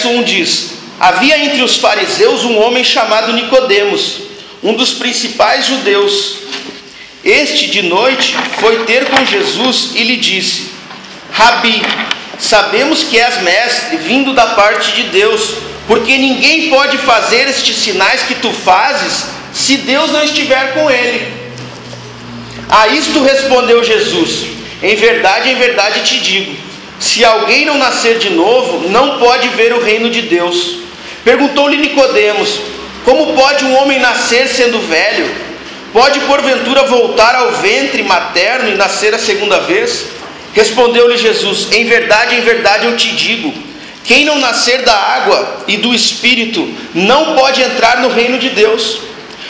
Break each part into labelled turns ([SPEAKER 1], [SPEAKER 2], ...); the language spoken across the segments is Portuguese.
[SPEAKER 1] verso 1 diz: havia entre os fariseus um homem chamado Nicodemos, um dos principais judeus. Este de noite foi ter com Jesus e lhe disse: Rabi, sabemos que és mestre, vindo da parte de Deus, porque ninguém pode fazer estes sinais que tu fazes, se Deus não estiver com ele. A isto respondeu Jesus: em verdade te digo, se alguém não nascer de novo, não pode ver o reino de Deus. Perguntou-lhe Nicodemos: como pode um homem nascer sendo velho? Pode porventura voltar ao ventre materno e nascer a segunda vez? Respondeu-lhe Jesus: em verdade eu te digo, quem não nascer da água e do Espírito não pode entrar no reino de Deus.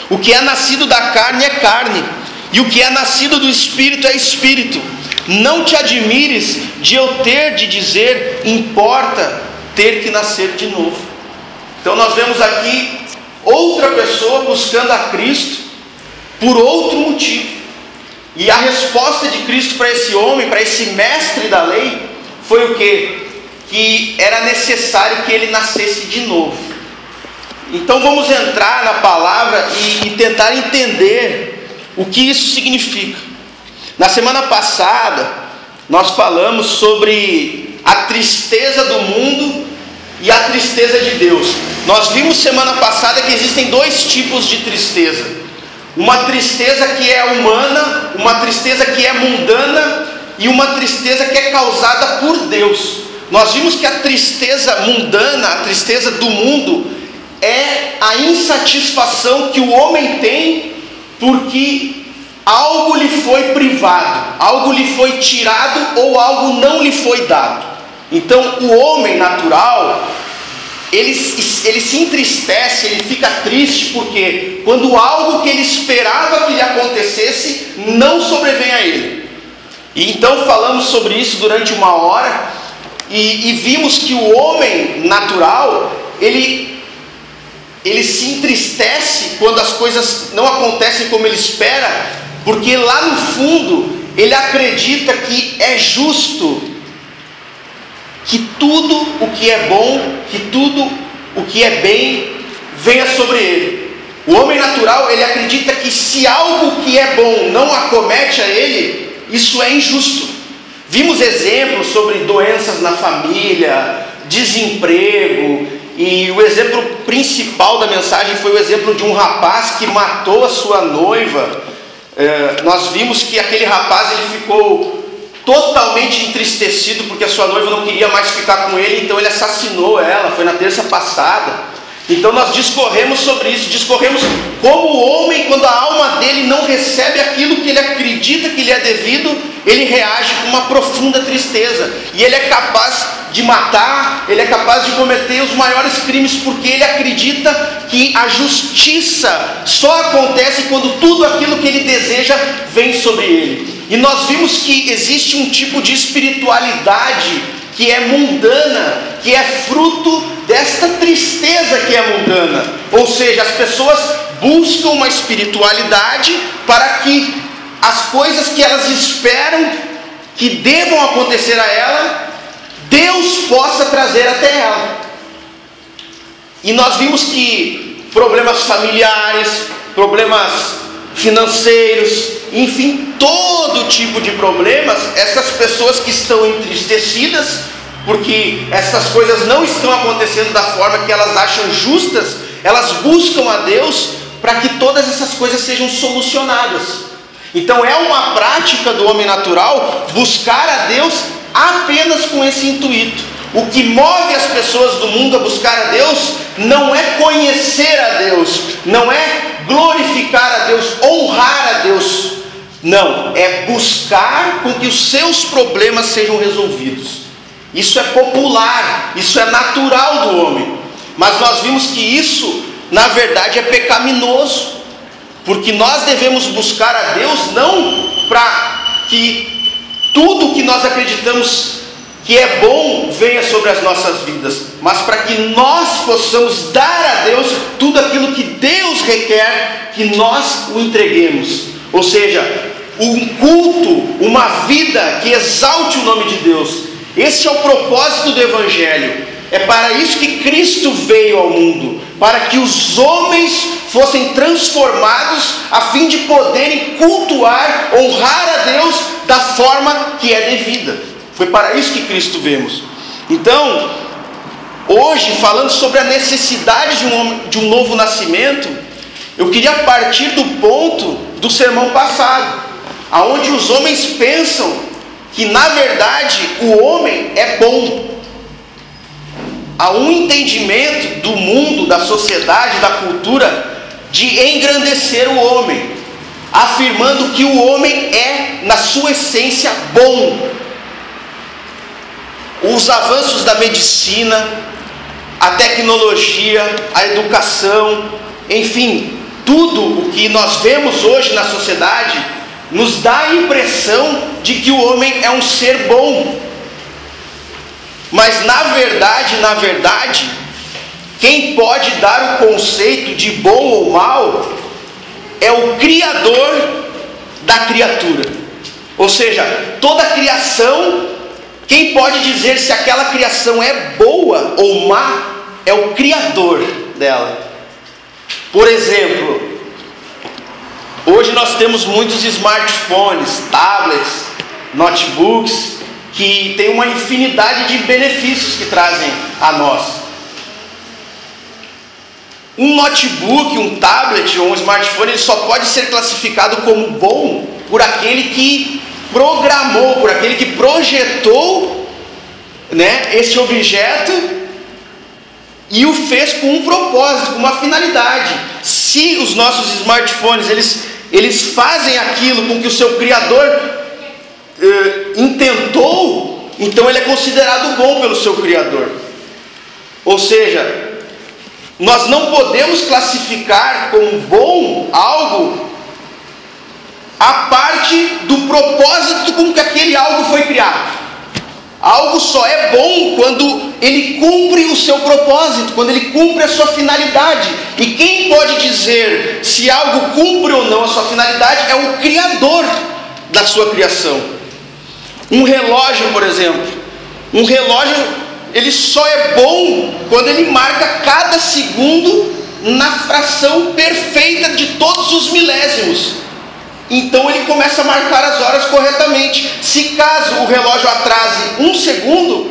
[SPEAKER 1] O que é nascido da carne é carne, e o que é nascido do Espírito é Espírito. Não te admires de eu ter de dizer, importa ter que nascer de novo. Então nós vemos aqui outra pessoa buscando a Cristo por outro motivo. E a resposta de Cristo para esse homem, para esse mestre da lei, foi o quê? Que era necessário que ele nascesse de novo. Então vamos entrar na palavra e tentar entender o que isso significa. Na semana passada nós falamos sobre a tristeza do mundo e a tristeza de Deus. Nós vimos semana passada que existem dois tipos de tristeza: uma tristeza que é humana, uma tristeza que é mundana e uma tristeza que é causada por Deus. Nós vimos que a tristeza mundana, a tristeza do mundo, é a insatisfação que o homem tem porque algo lhe foi privado, algo lhe foi tirado ou algo não lhe foi dado. Então o homem natural, ele se entristece, ele fica triste porque quando algo que ele esperava que lhe acontecesse não sobrevém a ele. E então falamos sobre isso durante uma hora e vimos que o homem natural, ele se entristece quando as coisas não acontecem como ele espera, porque lá no fundo ele acredita que é justo que tudo o que é bom, que tudo o que é bem venha sobre ele. O homem natural, ele acredita que se algo que é bom não acomete a ele, isso é injusto. Vimos exemplos sobre doenças na família, desemprego, e o exemplo principal da mensagem foi o exemplo de um rapaz que matou a sua noiva. Nós vimos que aquele rapaz, ele ficou totalmente entristecido porque a sua noiva não queria mais ficar com ele, então ele assassinou ela. Foi na terça passada. Então nós discorremos sobre isso, discorremos como o homem, quando a alma dele não recebe aquilo que ele acredita que lhe é devido, ele reage com uma profunda tristeza, e ele é capaz de matar, ele é capaz de cometer os maiores crimes, porque ele acredita que a justiça só acontece quando tudo aquilo que ele deseja vem sobre ele. E nós vimos que existe um tipo de espiritualidade que é mundana, que é fruto desta tristeza que é mundana. Ou seja, as pessoas buscam uma espiritualidade para que as coisas que elas esperam que devam acontecer a ela, Deus possa trazer até ela. E nós vimos que problemas familiares, problemas financeiros, enfim, todo tipo de problemas, essas pessoas que estão entristecidas porque essas coisas não estão acontecendo da forma que elas acham justas, elas buscam a Deus para que todas essas coisas sejam solucionadas. Então é uma prática do homem natural buscar a Deus apenas com esse intuito. O que move as pessoas do mundo a buscar a Deus não é conhecer a Deus, não é glorificar a Deus, honrar a Deus. Não, é buscar com que os seus problemas sejam resolvidos. Isso é popular, isso é natural do homem. Mas nós vimos que isso, na verdade, é pecaminoso, porque nós devemos buscar a Deus não para que tudo que nós acreditamos que é bom venha sobre as nossas vidas, mas para que nós possamos dar a Deus tudo aquilo que Deus requer que nós o entreguemos. Ou seja, um culto, uma vida que exalte o nome de Deus. Esse é o propósito do Evangelho. É para isso que Cristo veio ao mundo, para que os homens fossem transformados a fim de poderem cultuar, honrar a Deus da forma que é devida. Foi para isso que Cristo veio. Então, hoje, falando sobre a necessidade de um novo nascimento, eu queria partir do ponto do sermão passado, aonde os homens pensam que na verdade o homem é bom. Há um entendimento do mundo, da sociedade, da cultura, de engrandecer o homem, afirmando que o homem é, na sua essência, bom. Os avanços da medicina, a tecnologia, a educação, enfim, tudo o que nós vemos hoje na sociedade nos dá a impressão de que o homem é um ser bom. Mas na verdade, quem pode dar o conceito de bom ou mal é o Criador da criatura. Ou seja, toda a criação, quem pode dizer se aquela criação é boa ou má é o Criador dela. Por exemplo, hoje nós temos muitos smartphones, tablets, notebooks, que tem uma infinidade de benefícios que trazem a nós. Um notebook, um tablet ou um smartphone, ele só pode ser classificado como bom por aquele que programou, por aquele que projetou, né, esse objeto e o fez com um propósito, com uma finalidade. Se os nossos smartphones eles fazem aquilo com que o seu criador intentou, então ele é considerado bom pelo seu Criador. Ou seja, nós não podemos classificar como bom algo a parte do propósito com que aquele algo foi criado. Algo só é bom quando ele cumpre o seu propósito, quando ele cumpre a sua finalidade. E quem pode dizer se algo cumpre ou não a sua finalidade é o Criador da sua criação. Um relógio, por exemplo, um relógio, ele só é bom quando ele marca cada segundo na fração perfeita de todos os milésimos. Então ele começa a marcar as horas corretamente. Se caso o relógio atrase um segundo,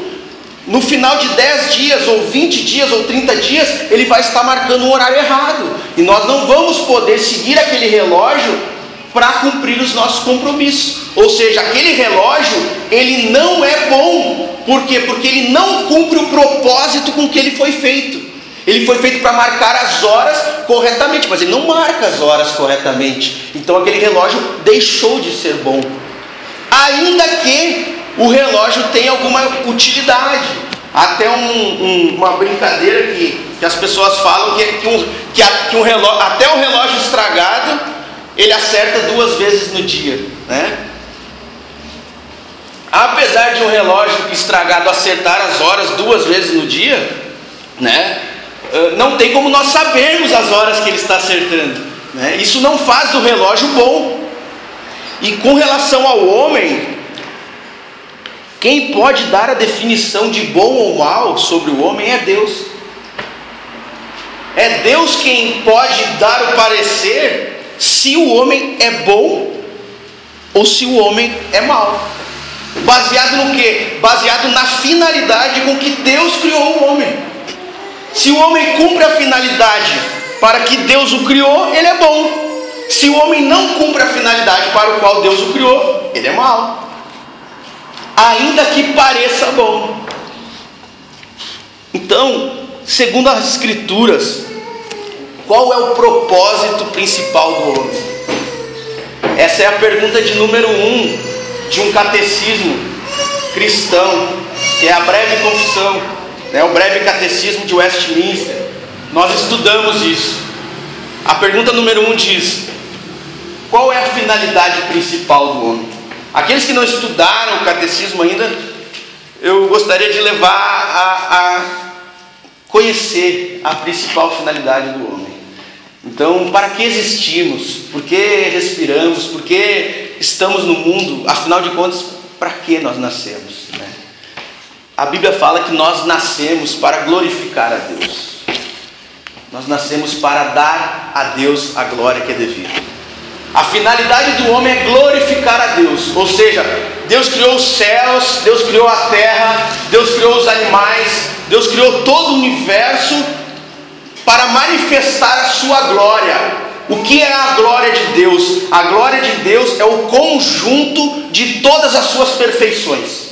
[SPEAKER 1] no final de 10 dias, ou 20 dias, ou 30 dias, ele vai estar marcando um horário errado. E nós não vamos poder seguir aquele relógio para cumprir os nossos compromissos. Ou seja, aquele relógio, ele não é bom. Por quê? Porque ele não cumpre o propósito com que ele foi feito. Ele foi feito para marcar as horas corretamente, mas ele não marca as horas corretamente. Então aquele relógio deixou de ser bom. Ainda que o relógio tenha alguma utilidade. Até uma brincadeira que as pessoas falam que um relógio, até um relógio estragado, ele acerta 2 vezes no dia, né? Apesar de um relógio estragado acertar as horas 2 vezes no dia, né? Não tem como nós sabermos as horas que ele está acertando, né? Isso não faz do relógio bom. E com relação ao homem, quem pode dar a definição de bom ou mal sobre o homem é Deus. É Deus quem pode dar o parecer se o homem é bom ou se o homem é mau. Baseado no quê? Baseado na finalidade com que Deus criou o homem. Se o homem cumpre a finalidade para que Deus o criou, ele é bom. Se o homem não cumpre a finalidade para o qual Deus o criou, ele é mau. Ainda que pareça bom. Então, segundo as Escrituras, qual é o propósito principal do homem? Essa é a pergunta de número 1 de um catecismo cristão, que é a breve confissão, né? O breve catecismo de Westminster. Nós estudamos isso. A pergunta número 1 diz: qual é a finalidade principal do homem? Aqueles que não estudaram o catecismo ainda, eu gostaria de levar a conhecer a principal finalidade do homem. Então, para que existimos? Por que respiramos? Por que estamos no mundo? Afinal de contas, para que nós nascemos, né? a Bíblia fala que nós nascemos para glorificar a Deus. Nós nascemos para dar a Deus a glória que é devida. A finalidade do homem é glorificar a Deus. Ou seja, Deus criou os céus, Deus criou a terra, Deus criou os animais, Deus criou todo o universo para manifestar a sua glória. O que é a glória de Deus? A glória de Deus é o conjunto de todas as suas perfeições.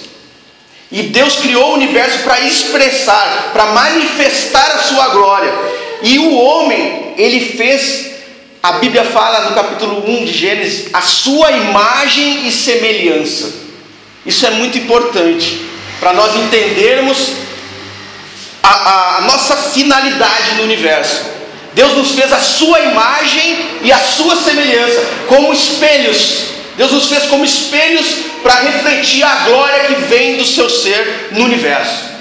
[SPEAKER 1] E Deus criou o universo para expressar, para manifestar a sua glória. E o homem, ele fez, a Bíblia fala no capítulo 1 de Gênesis, a sua imagem e semelhança. Isso é muito importante para nós entendermos a nossa finalidade no universo. Deus nos fez a sua imagem e a sua semelhança, como espelhos. Deus nos fez como espelhos para refletir a glória que vem do seu ser no universo.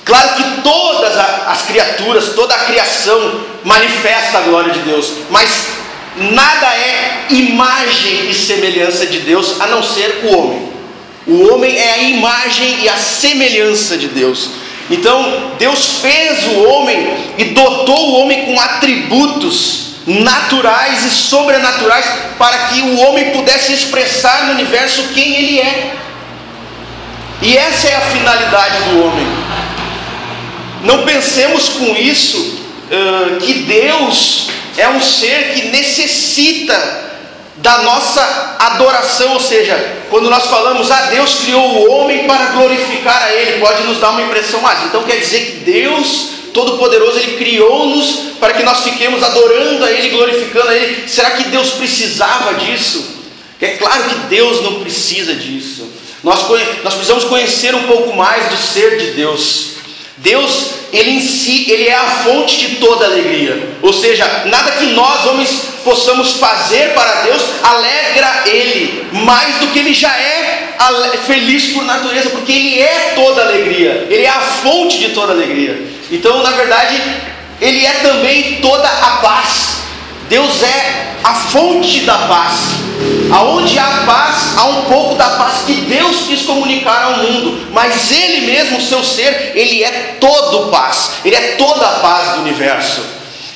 [SPEAKER 1] Claro que todas as criaturas, toda a criação manifesta a glória de Deus, mas nada é imagem e semelhança de Deus a não ser o homem. O homem é a imagem e a semelhança de Deus. Então Deus fez o homem e dotou o homem com atributos naturais e sobrenaturais para que o homem pudesse expressar no universo quem ele é. E essa é a finalidade do homem. Não pensemos com isso que Deus é um ser que necessita da nossa adoração. Ou seja, quando nós falamos, Deus criou o homem para glorificar a Ele, pode nos dar uma impressão, então quer dizer que Deus Todo-Poderoso, Ele criou-nos para que nós fiquemos adorando a Ele, glorificando a Ele. Será que Deus precisava disso? É claro que Deus não precisa disso. Nós precisamos conhecer um pouco mais do ser de Deus. Deus, Ele em si, Ele é a fonte de toda alegria. Ou seja, nada que nós, homens, possamos fazer para Deus alegra Ele mais do que Ele já é feliz por natureza, porque Ele é toda alegria, Ele é a fonte de toda alegria. Então, na verdade, Ele é também toda a paz. Deus é a fonte da paz. Aonde há paz, há um pouco da paz que Deus quis comunicar ao mundo. Mas Ele mesmo, o seu ser, Ele é todo paz. Ele é toda a paz do universo.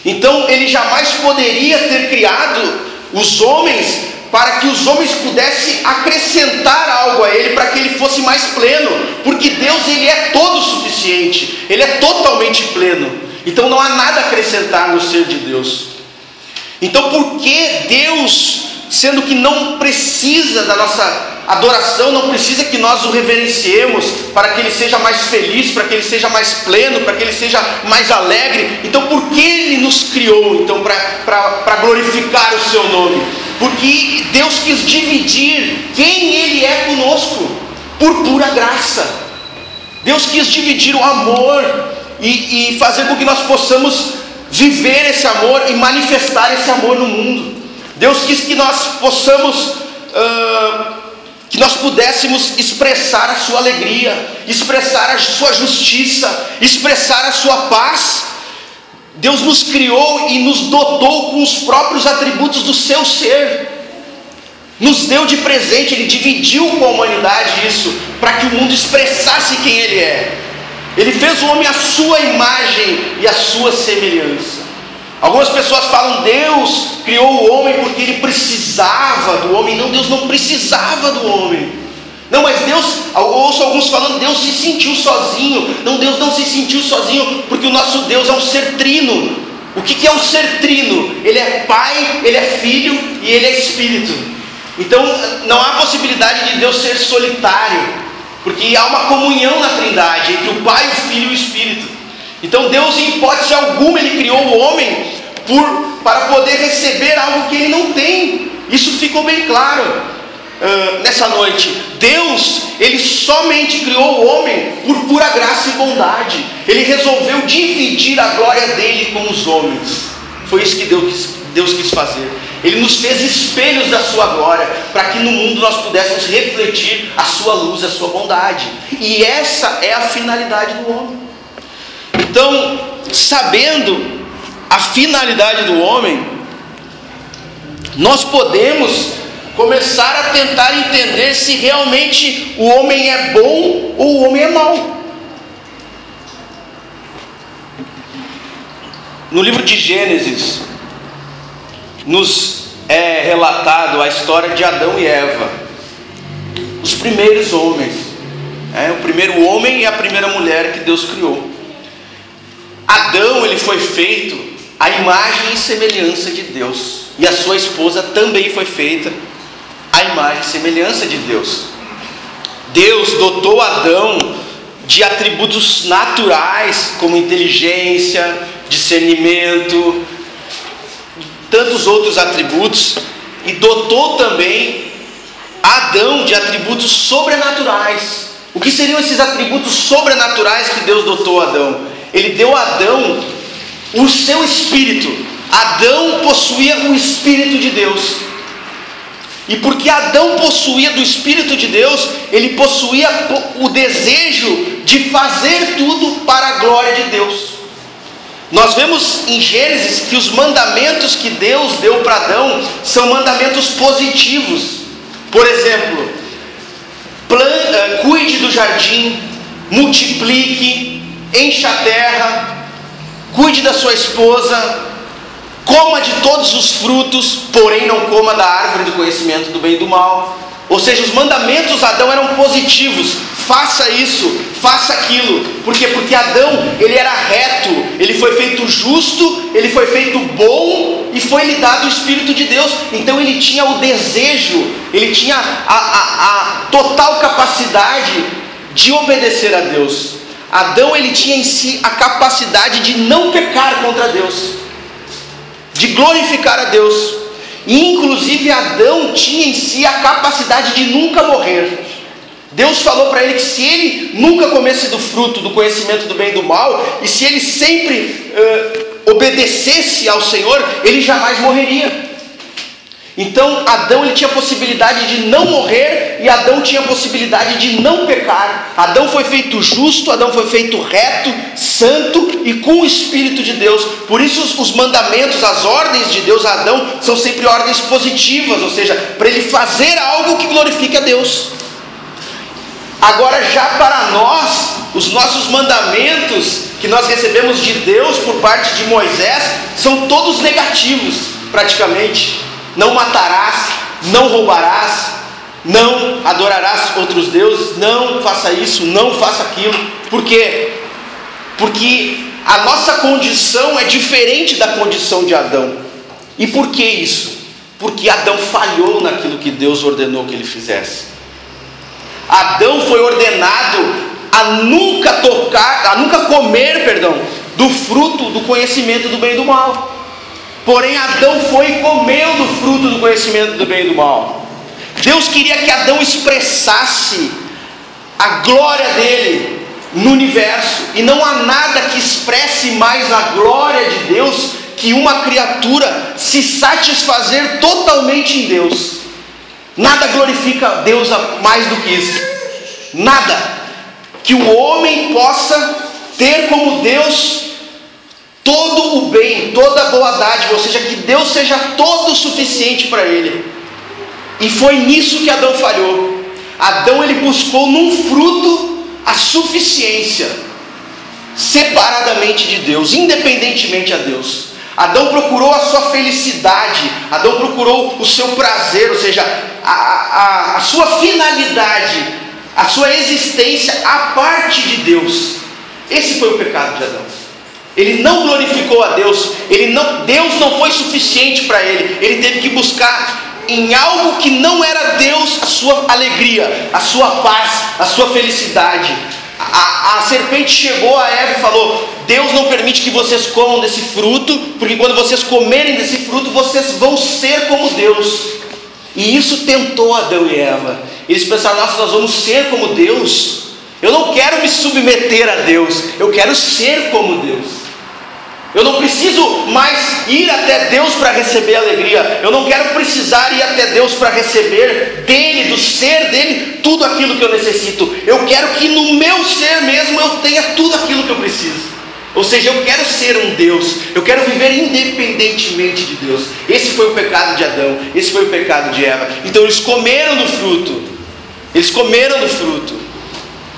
[SPEAKER 1] Então Ele jamais poderia ter criado os homens para que os homens pudessem acrescentar algo a Ele, para que Ele fosse mais pleno. Porque Deus, Ele é todo suficiente. Ele é totalmente pleno. Então não há nada a acrescentar no ser de Deus. Então por que Deus, sendo que não precisa da nossa adoração, não precisa que nós o reverenciemos para que Ele seja mais feliz, para que Ele seja mais pleno, para que Ele seja mais alegre, então por que Ele nos criou então para glorificar o seu nome? Porque Deus quis dividir quem Ele é conosco, por pura graça. Deus quis dividir o amor e fazer com que nós possamos viver esse amor e manifestar esse amor no mundo. Deus quis que nós possamos, que nós pudéssemos expressar a sua alegria, expressar a sua justiça, expressar a sua paz. Deus nos criou e nos dotou com os próprios atributos do seu ser. Nos deu de presente, Ele dividiu com a humanidade isso, para que o mundo expressasse quem Ele é. Ele fez o homem à sua imagem e à sua semelhança. Algumas pessoas falam, Deus criou o homem porque Ele precisava do homem. Não, Deus não precisava do homem. Não, mas Deus, eu ouço alguns falando, Deus se sentiu sozinho. Não, Deus não se sentiu sozinho, porque o nosso Deus é um ser trino. O que é um ser trino? Ele é Pai, Ele é Filho e Ele é Espírito. Então não há possibilidade de Deus ser solitário, porque há uma comunhão na Trindade entre o Pai, o Filho e o Espírito. Então Deus, em hipótese alguma, Ele criou o homem para poder receber algo que ele não tem. Isso ficou bem claro nessa noite. Deus, Ele somente criou o homem por pura graça e bondade. Ele resolveu dividir a glória dele com os homens. Foi isso que Deus quis fazer. Ele nos fez espelhos da sua glória, para que no mundo nós pudéssemos refletir a sua luz, a sua bondade. E essa é a finalidade do homem. Então, sabendo a finalidade do homem, nós podemos começaram a tentar entender se realmente o homem é bom ou o homem é mau. No livro de Gênesis, nos é relatado a história de Adão e Eva, os primeiros homens, o primeiro homem e a primeira mulher que Deus criou. Adão, ele foi feito à imagem e semelhança de Deus, e a sua esposa também foi feita à imagem e semelhança de Deus. Deus dotou Adão de atributos naturais, como inteligência, discernimento, tantos outros atributos, e dotou também Adão de atributos sobrenaturais. O que seriam esses atributos sobrenaturais que Deus dotou Adão? Ele deu a Adão o seu espírito. Adão possuía o Espírito de Deus, e porque Adão possuía do Espírito de Deus, ele possuía o desejo de fazer tudo para a glória de Deus. Nós vemos em Gênesis que os mandamentos que Deus deu para Adão são mandamentos positivos. Por exemplo, cuide do jardim, multiplique, encha a terra, cuide da sua esposa, coma de todos os frutos, porém não coma da árvore do conhecimento do bem e do mal. Ou seja, os mandamentos de Adão eram positivos. Faça isso, faça aquilo. Por quê? Porque Adão, ele era reto, ele foi feito justo, ele foi feito bom, e foi lhe dado o Espírito de Deus. Então ele tinha o desejo, ele tinha a total capacidade de obedecer a Deus. Adão, ele tinha em si a capacidade de não pecar contra Deus, de glorificar a Deus. E inclusive Adão tinha em si a capacidade de nunca morrer. Deus falou para ele que se ele nunca comesse do fruto do conhecimento do bem e do mal, e se ele sempre obedecesse ao Senhor, ele jamais morreria. Então Adão, ele tinha a possibilidade de não morrer, e Adão tinha a possibilidade de não pecar. Adão foi feito justo, Adão foi feito reto, santo e com o Espírito de Deus. Por isso os mandamentos, as ordens de Deus a Adão são sempre ordens positivas, ou seja, para ele fazer algo que glorifique a Deus. Agora, já para nós, os nossos mandamentos que nós recebemos de Deus por parte de Moisés são todos negativos, praticamente. Não matarás, não roubarás, não adorarás outros deuses, não faça isso, não faça aquilo. Por quê? Porque a nossa condição é diferente da condição de Adão. E por que isso? Porque Adão falhou naquilo que Deus ordenou que ele fizesse. Adão foi ordenado a nunca comer do fruto do conhecimento do bem e do mal. Porém Adão foi e comeu do fruto do conhecimento do bem e do mal. Deus queria que Adão expressasse a glória dele no universo, e não há nada que expresse mais a glória de Deus que uma criatura se satisfazer totalmente em Deus. Nada glorifica Deus mais do que isso. Nada. Que o homem possa ter como Deus todo o bem, toda a boa dádiva, ou seja, que Deus seja todo o suficiente para ele. E foi nisso que Adão falhou. Adão, ele buscou num fruto a suficiência, separadamente de Deus, independentemente a Deus. Adão procurou a sua felicidade, Adão procurou o seu prazer, ou seja, a sua finalidade, a sua existência à parte de Deus. Esse foi o pecado de Adão. Ele não glorificou a Deus, Deus não foi suficiente para ele. Ele teve que buscar em algo que não era Deus a sua alegria, a sua paz, a sua felicidade. A serpente chegou a Eva e falou: Deus não permite que vocês comam desse fruto, porque quando vocês comerem desse fruto, vocês vão ser como Deus. E isso tentou Adão e Eva. Eles pensaram: nossa, nós vamos ser como Deus? Eu não quero me submeter a Deus, eu quero ser como Deus. Eu não preciso mais ir até Deus para receber alegria. Eu não quero precisar ir até Deus para receber dele, do ser dele, tudo aquilo que eu necessito. Eu quero que no meu ser mesmo eu tenha tudo aquilo que eu preciso. Ou seja, eu quero ser um Deus, eu quero viver independentemente de Deus. Esse foi o pecado de Adão, esse foi o pecado de Eva. Então eles comeram do fruto,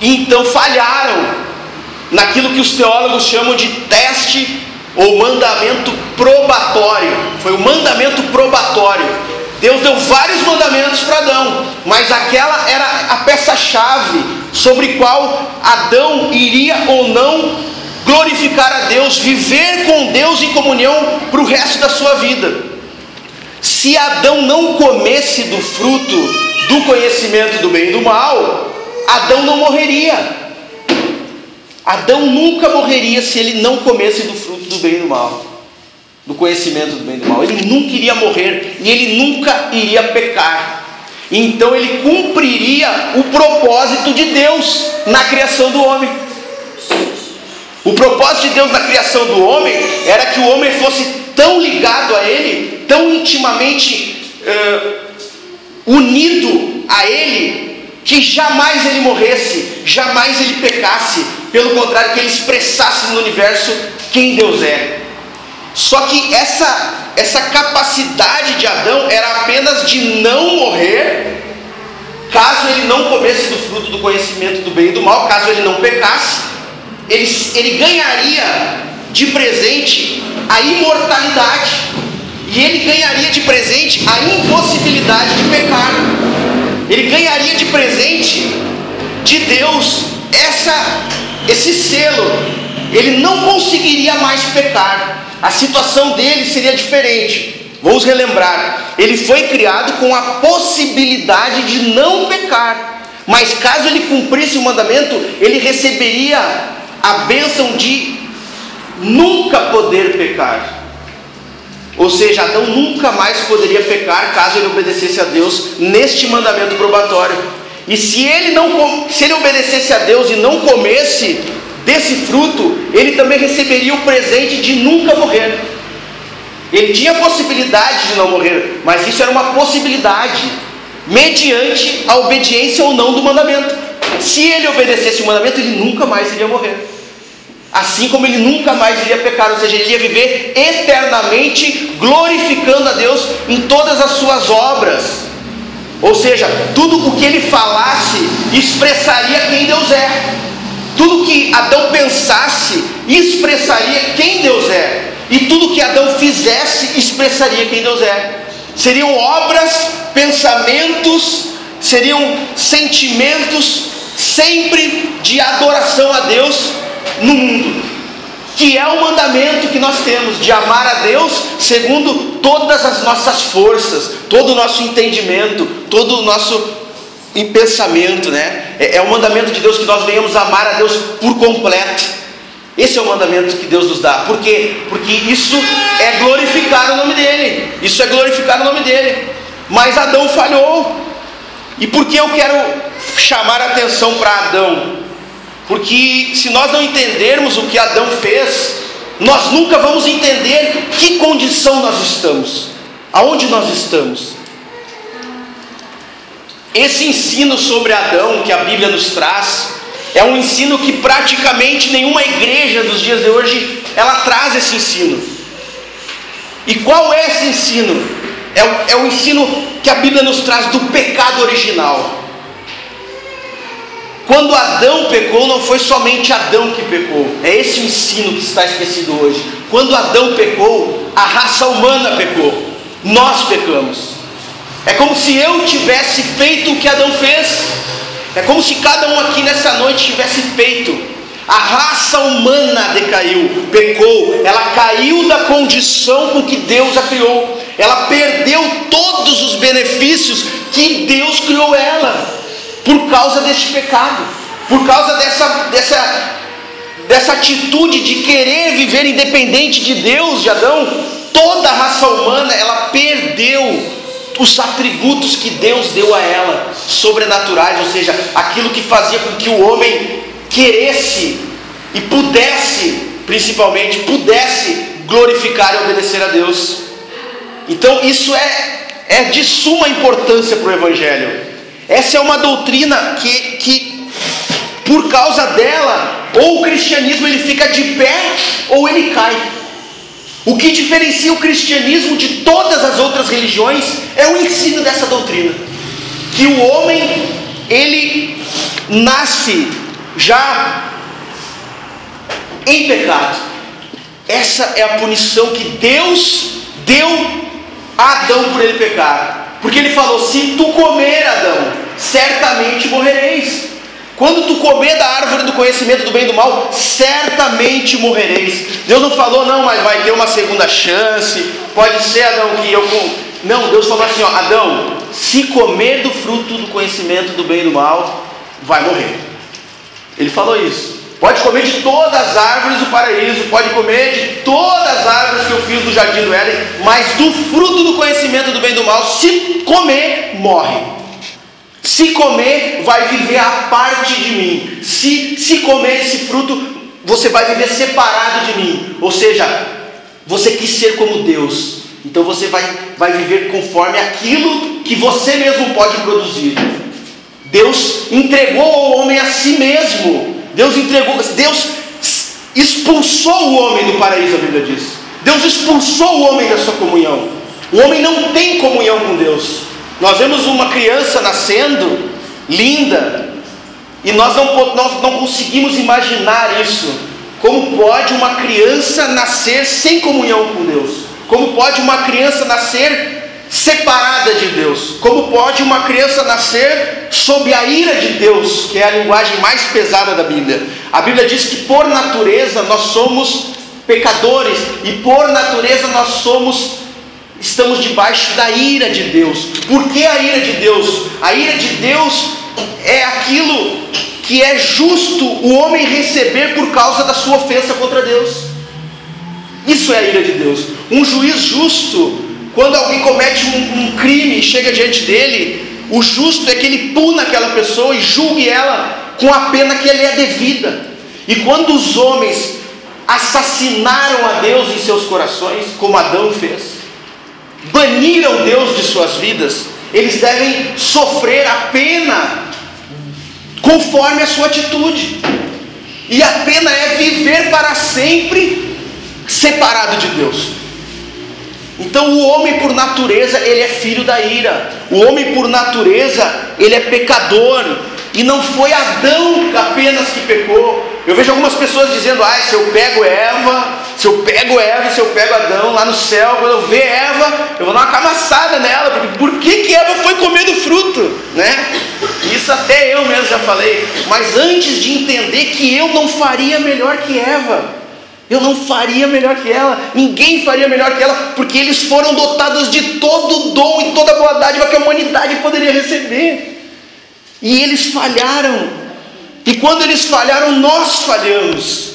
[SPEAKER 1] e então falharam naquilo que os teólogos chamam de teste ou mandamento probatório. Foi o mandamento probatório. Deus deu vários mandamentos para Adão, mas aquela era a peça-chave sobre qual Adão iria ou não glorificar a Deus, viver com Deus em comunhão para o resto da sua vida. Se Adão não comesse do fruto do conhecimento do bem e do mal, Adão não morreria. Adão nunca morreria se ele não comesse do fruto do bem e do mal, do conhecimento do bem e do mal. Ele nunca iria morrer e ele nunca iria pecar. Então ele cumpriria o propósito de Deus na criação do homem. O propósito de Deus na criação do homem era que o homem fosse tão ligado a Ele, tão intimamente unido a Ele, que jamais ele morresse, jamais ele pecasse. Pelo contrário, que ele expressasse no universo quem Deus é. Só que essa capacidade de Adão era apenas de não morrer, caso ele não comesse do fruto do conhecimento do bem e do mal, caso ele não pecasse. Ele ganharia de presente a imortalidade, e ele ganharia de presente a impossibilidade de pecar. Ele ganharia de presente de Deus esse selo. Ele não conseguiria mais pecar. A situação dele seria diferente. Vamos relembrar: ele foi criado com a possibilidade de não pecar, mas caso ele cumprisse o mandamento, ele receberia a bênção de nunca poder pecar. Ou seja, Adão nunca mais poderia pecar caso ele obedecesse a Deus neste mandamento probatório. E se ele obedecesse a Deus e não comesse desse fruto, ele também receberia o presente de nunca morrer. Ele tinha a possibilidade de não morrer, mas isso era uma possibilidade mediante a obediência ou não do mandamento. Se ele obedecesse o mandamento, ele nunca mais iria morrer, assim como ele nunca mais iria pecar. Ou seja, ele ia viver eternamente glorificando a Deus em todas as suas obras. Ou seja, tudo o que ele falasse expressaria quem Deus é. Tudo que Adão pensasse expressaria quem Deus é. E tudo que Adão fizesse expressaria quem Deus é. Seriam obras, pensamentos, seriam sentimentos sempre de adoração a Deus no mundo, que é o mandamento que nós temos, de amar a Deus segundo todas as nossas forças, todo o nosso entendimento, todo o nosso pensamento, né? É o mandamento de Deus que nós venhamos amar a Deus por completo. Esse é o mandamento que Deus nos dá. Por quê? Porque isso é glorificar o nome dele. Isso é glorificar o nome dele. Mas Adão falhou. E por que eu quero chamar a atenção para Adão? Porque se nós não entendermos o que Adão fez, nós nunca vamos entender que condição nós estamos, aonde nós estamos. Esse ensino sobre Adão que a Bíblia nos traz é um ensino que praticamente nenhuma igreja dos dias de hoje ela traz esse ensino. E qual é esse ensino? É o ensino que a Bíblia nos traz do pecado original. Quando Adão pecou, não foi somente Adão que pecou. É esse o ensino que está esquecido hoje. Quando Adão pecou, a raça humana pecou. Nós pecamos. É como se eu tivesse feito o que Adão fez. É como se cada um aqui nessa noite tivesse feito. A raça humana decaiu, pecou. Ela caiu da condição com que Deus a criou. Ela perdeu todos os benefícios que Deus criou ela, por causa deste pecado, por causa dessa atitude de querer viver independente de Deus, de Adão. Toda a raça humana, ela perdeu os atributos que Deus deu a ela, sobrenaturais, ou seja, aquilo que fazia com que o homem queresse e pudesse, principalmente, pudesse glorificar e obedecer a Deus. Então isso é de suma importância para o Evangelho. Essa é uma doutrina que por causa dela, ou o cristianismo ele fica de pé, ou ele cai. O que diferencia o cristianismo de todas as outras religiões é o ensino dessa doutrina, que o homem, ele nasce já em pecado. Essa é a punição que Deus deu a Adão por ele pecar, porque ele falou: se tu comer, Adão, certamente morrereis. Quando tu comer da árvore do conhecimento do bem e do mal, certamente morrereis. Deus não falou: não, mas vai ter uma segunda chance, pode ser, Adão, que eu... Não, Deus falou assim, ó: Adão, se comer do fruto do conhecimento do bem e do mal, vai morrer. Ele falou isso. Pode comer de todas as árvores do paraíso, pode comer de todas as árvores que eu fiz do jardim do Éden, mas do fruto do conhecimento do bem e do mal, se comer, morre. Se comer, vai viver a parte de mim. Se comer esse fruto, você vai viver separado de mim. Ou seja, você quis ser como Deus, então você vai viver conforme aquilo que você mesmo pode produzir. Deus entregou ao homem a si mesmo. Deus expulsou o homem do paraíso, a Bíblia diz. Deus expulsou o homem da sua comunhão. O homem não tem comunhão com Deus. Nós vemos uma criança nascendo, linda, e nós não conseguimos imaginar isso. Como pode uma criança nascer sem comunhão com Deus? Como pode uma criança nascer separada de Deus? Como pode uma criança nascer sob a ira de Deus, que é a linguagem mais pesada da Bíblia? A Bíblia diz que por natureza nós somos pecadores, e por natureza nós estamos debaixo da ira de Deus. Por que a ira de Deus? A ira de Deus é aquilo que é justo o homem receber por causa da sua ofensa contra Deus. Isso é a ira de Deus. Um juiz justo, quando alguém comete um crime e chega diante dele, o justo é que ele puna aquela pessoa e julgue ela com a pena que lhe é devida. E quando os homens assassinaram a Deus em seus corações, como Adão fez, baniram Deus de suas vidas, eles devem sofrer a pena conforme a sua atitude. E a pena é viver para sempre separado de Deus. Então o homem por natureza, ele é filho da ira. O homem por natureza, ele é pecador. E não foi Adão apenas que pecou. Eu vejo algumas pessoas dizendo: se eu pego Eva e se eu pego Adão lá no céu, quando eu ver Eva, eu vou dar uma camaçada nela, porque por que Eva foi comer do fruto, né? Isso até eu mesmo já falei. Mas antes de entender que eu não faria melhor que Eva, eu não faria melhor que ela, ninguém faria melhor que ela, porque eles foram dotados de todo o dom e toda a boa dádiva que a humanidade poderia receber. E eles falharam. E quando eles falharam, nós falhamos.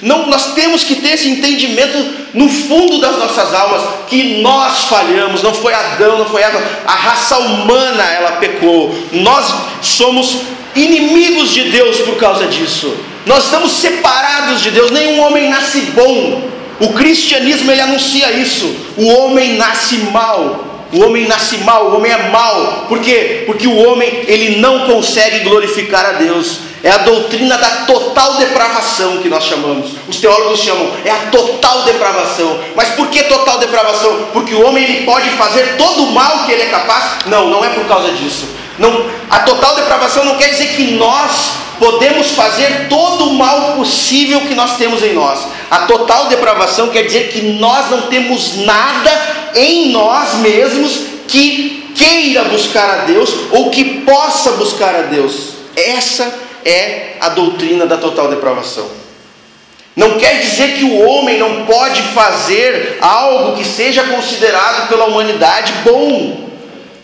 [SPEAKER 1] Não, nós temos que ter esse entendimento no fundo das nossas almas, que nós falhamos. Não foi Adão, não foi Eva. A raça humana, ela pecou. Nós somos inimigos de Deus por causa disso. Nós estamos separados de Deus. Nenhum homem nasce bom. O cristianismo, ele anuncia isso. O homem nasce mal. O homem nasce mal, o homem é mau. Por quê? Porque o homem, ele não consegue glorificar a Deus. É a doutrina da total depravação que nós chamamos. Os teólogos chamam, é a total depravação. Mas por que total depravação? Porque o homem, ele pode fazer todo o mal que ele é capaz? Não, não é por causa disso. Não, a total depravação não quer dizer que nós podemos fazer todo o mal possível que nós temos em nós. A total depravação quer dizer que nós não temos nada em nós mesmos que queira buscar a Deus ou que possa buscar a Deus. Essa é a doutrina da total depravação. Não quer dizer que o homem não pode fazer algo que seja considerado pela humanidade bom,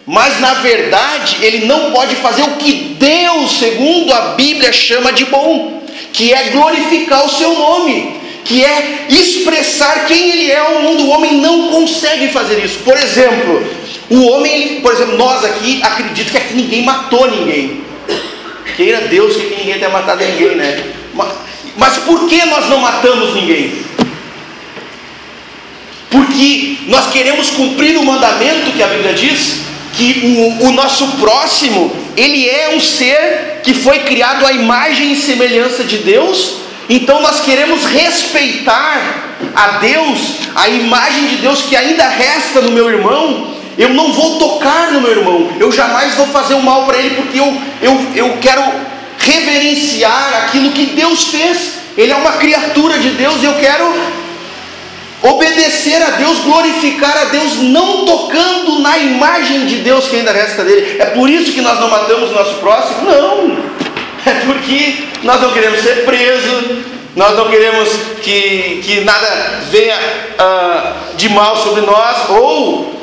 [SPEAKER 1] mas na verdade ele não pode fazer o que Deus, segundo a Bíblia, chama de bom, que é glorificar o seu nome, que é expressar quem ele é ao mundo. O homem não consegue fazer isso. Por exemplo, nós aqui acredito que aqui ninguém matou ninguém. Queira Deus que ninguém tenha matado ninguém, né? Mas por que nós não matamos ninguém? Porque nós queremos cumprir o mandamento que a Bíblia diz, que o nosso próximo, ele é um ser que foi criado à imagem e semelhança de Deus, então nós queremos respeitar a Deus, a imagem de Deus que ainda resta no meu irmão. Eu não vou tocar no meu irmão, eu jamais vou fazer um mal para ele, porque eu quero reverenciar aquilo que Deus fez. Ele é uma criatura de Deus e eu quero obedecer a Deus, glorificar a Deus, não tocando na imagem de Deus que ainda resta dele. É por isso que nós não matamos o nosso próximo? Não, é porque nós não queremos ser presos, nós não queremos que nada venha de mal sobre nós, ou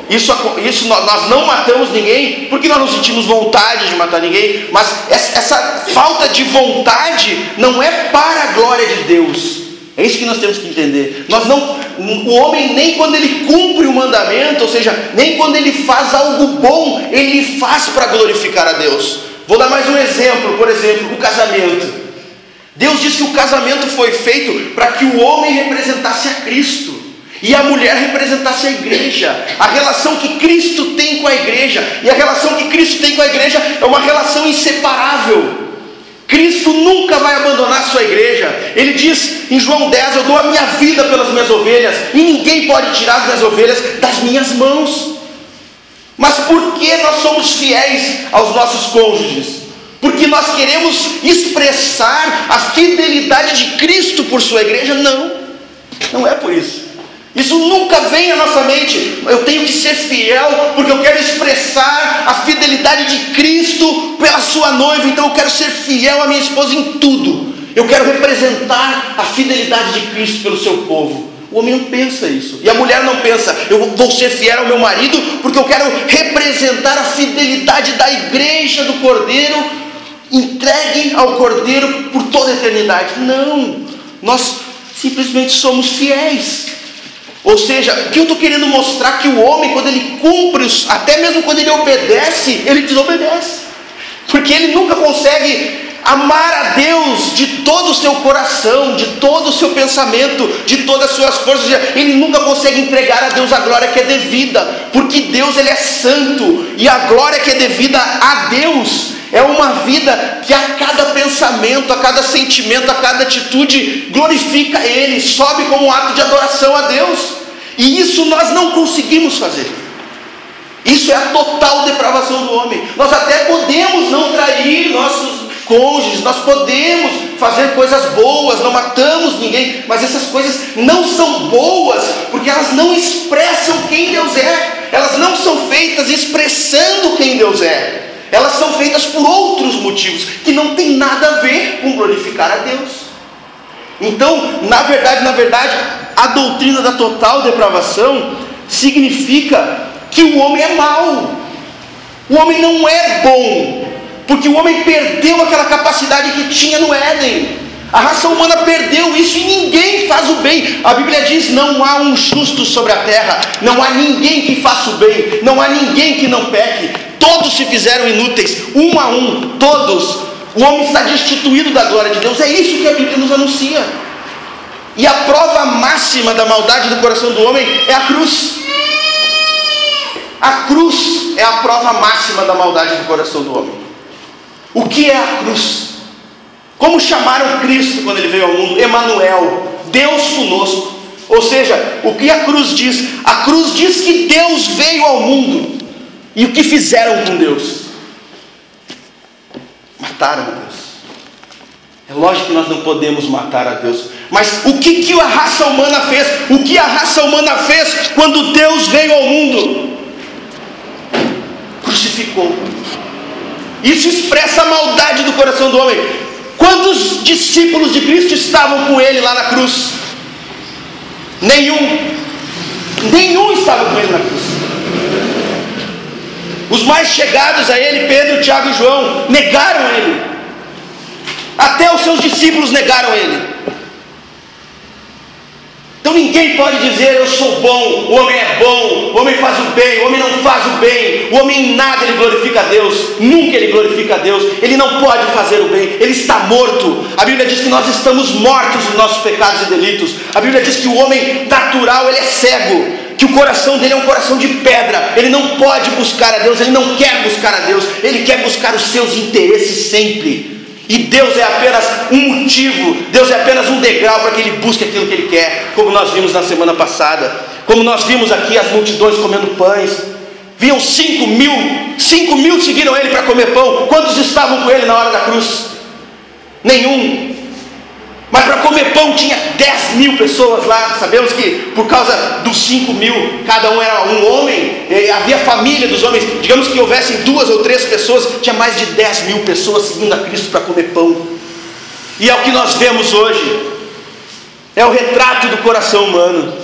[SPEAKER 1] nós não matamos ninguém porque nós não sentimos vontade de matar ninguém, mas essa falta de vontade não é para a glória de Deus. É isso que nós temos que entender. O homem, nem quando ele cumpre o mandamento, ou seja, nem quando ele faz algo bom, ele faz para glorificar a Deus. Vou dar mais um exemplo, por exemplo, o casamento. Deus diz que o casamento foi feito para que o homem representasse a Cristo e a mulher representasse a igreja. A relação que Cristo tem com a igreja, e a relação que Cristo tem com a igreja é uma relação inseparável. Cristo nunca vai abandonar a sua igreja. Ele diz em João 10, eu dou a minha vida pelas minhas ovelhas, e ninguém pode tirar as minhas ovelhas das minhas mãos. Mas por que nós somos fiéis aos nossos cônjuges? Porque nós queremos expressar a fidelidade de Cristo por sua igreja? Não é por isso. Isso nunca vem à nossa mente. Eu tenho que ser fiel porque eu quero expressar a fidelidade de Cristo pela sua noiva, então eu quero ser fiel à minha esposa em tudo. Eu quero representar a fidelidade de Cristo pelo seu povo. O homem não pensa isso. E a mulher não pensa, eu vou ser fiel ao meu marido porque eu quero representar a fidelidade da igreja do Cordeiro, entregue ao Cordeiro por toda a eternidade. Não, nós simplesmente somos fiéis. Ou seja, o que eu estou querendo mostrar? Que o homem, quando ele cumpre, até mesmo quando ele obedece, ele desobedece, porque ele nunca consegue amar a Deus de todo o seu coração, de todo o seu pensamento, de todas as suas forças. Ele nunca consegue entregar a Deus a glória que é devida, porque Deus, ele é santo, e a glória que é devida a Deus é uma vida que a cada pensamento, a cada sentimento, a cada atitude glorifica Ele, sobe como um ato de adoração a Deus. E isso nós não conseguimos fazer. Isso é a total depravação do homem. Nós até podemos não trair nossos cônjuges, nós podemos fazer coisas boas, não matamos ninguém, mas essas coisas não são boas porque elas não expressam quem Deus é. Elas não são feitas expressando quem Deus é. Elas são feitas por outros motivos que não tem nada a ver com glorificar a Deus. Então, na verdade, a doutrina da total depravação significa que o homem é mau. O homem não é bom, porque o homem perdeu aquela capacidade que tinha no Éden. A raça humana perdeu isso e ninguém faz o bem. A Bíblia diz, não há um justo sobre a terra, não há ninguém que faça o bem, não há ninguém que não peque. Todos se fizeram inúteis, um a um, todos. O homem está destituído da glória de Deus. É isso que a Bíblia nos anuncia. E a prova máxima da maldade do coração do homem é a cruz. A cruz é a prova máxima da maldade do coração do homem. O que é a cruz? Como chamaram Cristo quando ele veio ao mundo? Emanuel, Deus conosco. Ou seja, o que a cruz diz? A cruz diz que Deus veio ao mundo. E o que fizeram com Deus? Mataram a Deus. É lógico que nós não podemos matar a Deus, mas o que a raça humana fez? O que a raça humana fez quando Deus veio ao mundo? Crucificou. Isso expressa a maldade do coração do homem. Quantos discípulos de Cristo estavam com ele lá na cruz? Nenhum estava com ele na cruz. Os mais chegados a ele, Pedro, Tiago e João, negaram ele. Até os seus discípulos negaram ele. Então ninguém pode dizer, eu sou bom, o homem é bom, o homem faz o bem, o homem não faz o bem. O homem em nada ele glorifica a Deus, nunca ele glorifica a Deus. Ele não pode fazer o bem, ele está morto. A Bíblia diz que nós estamos mortos nos nossos pecados e delitos. A Bíblia diz que o homem natural, ele é cego, que o coração dele é um coração de pedra. Ele não pode buscar a Deus, ele não quer buscar a Deus, ele quer buscar os seus interesses sempre. E Deus é apenas um motivo, Deus é apenas um degrau para que ele busque aquilo que ele quer, como nós vimos na semana passada, como nós vimos aqui as multidões comendo pães. Viam 5 mil seguiram ele para comer pão. Quantos estavam com ele na hora da cruz? Nenhum. Mas para comer pão tinha 10.000 pessoas lá. Sabemos que por causa dos 5.000, cada um era um homem, havia família dos homens. Digamos que houvessem 2 ou 3 pessoas, tinha mais de 10.000 pessoas seguindo a Cristo para comer pão. E é o que nós vemos hoje. É o retrato do coração humano.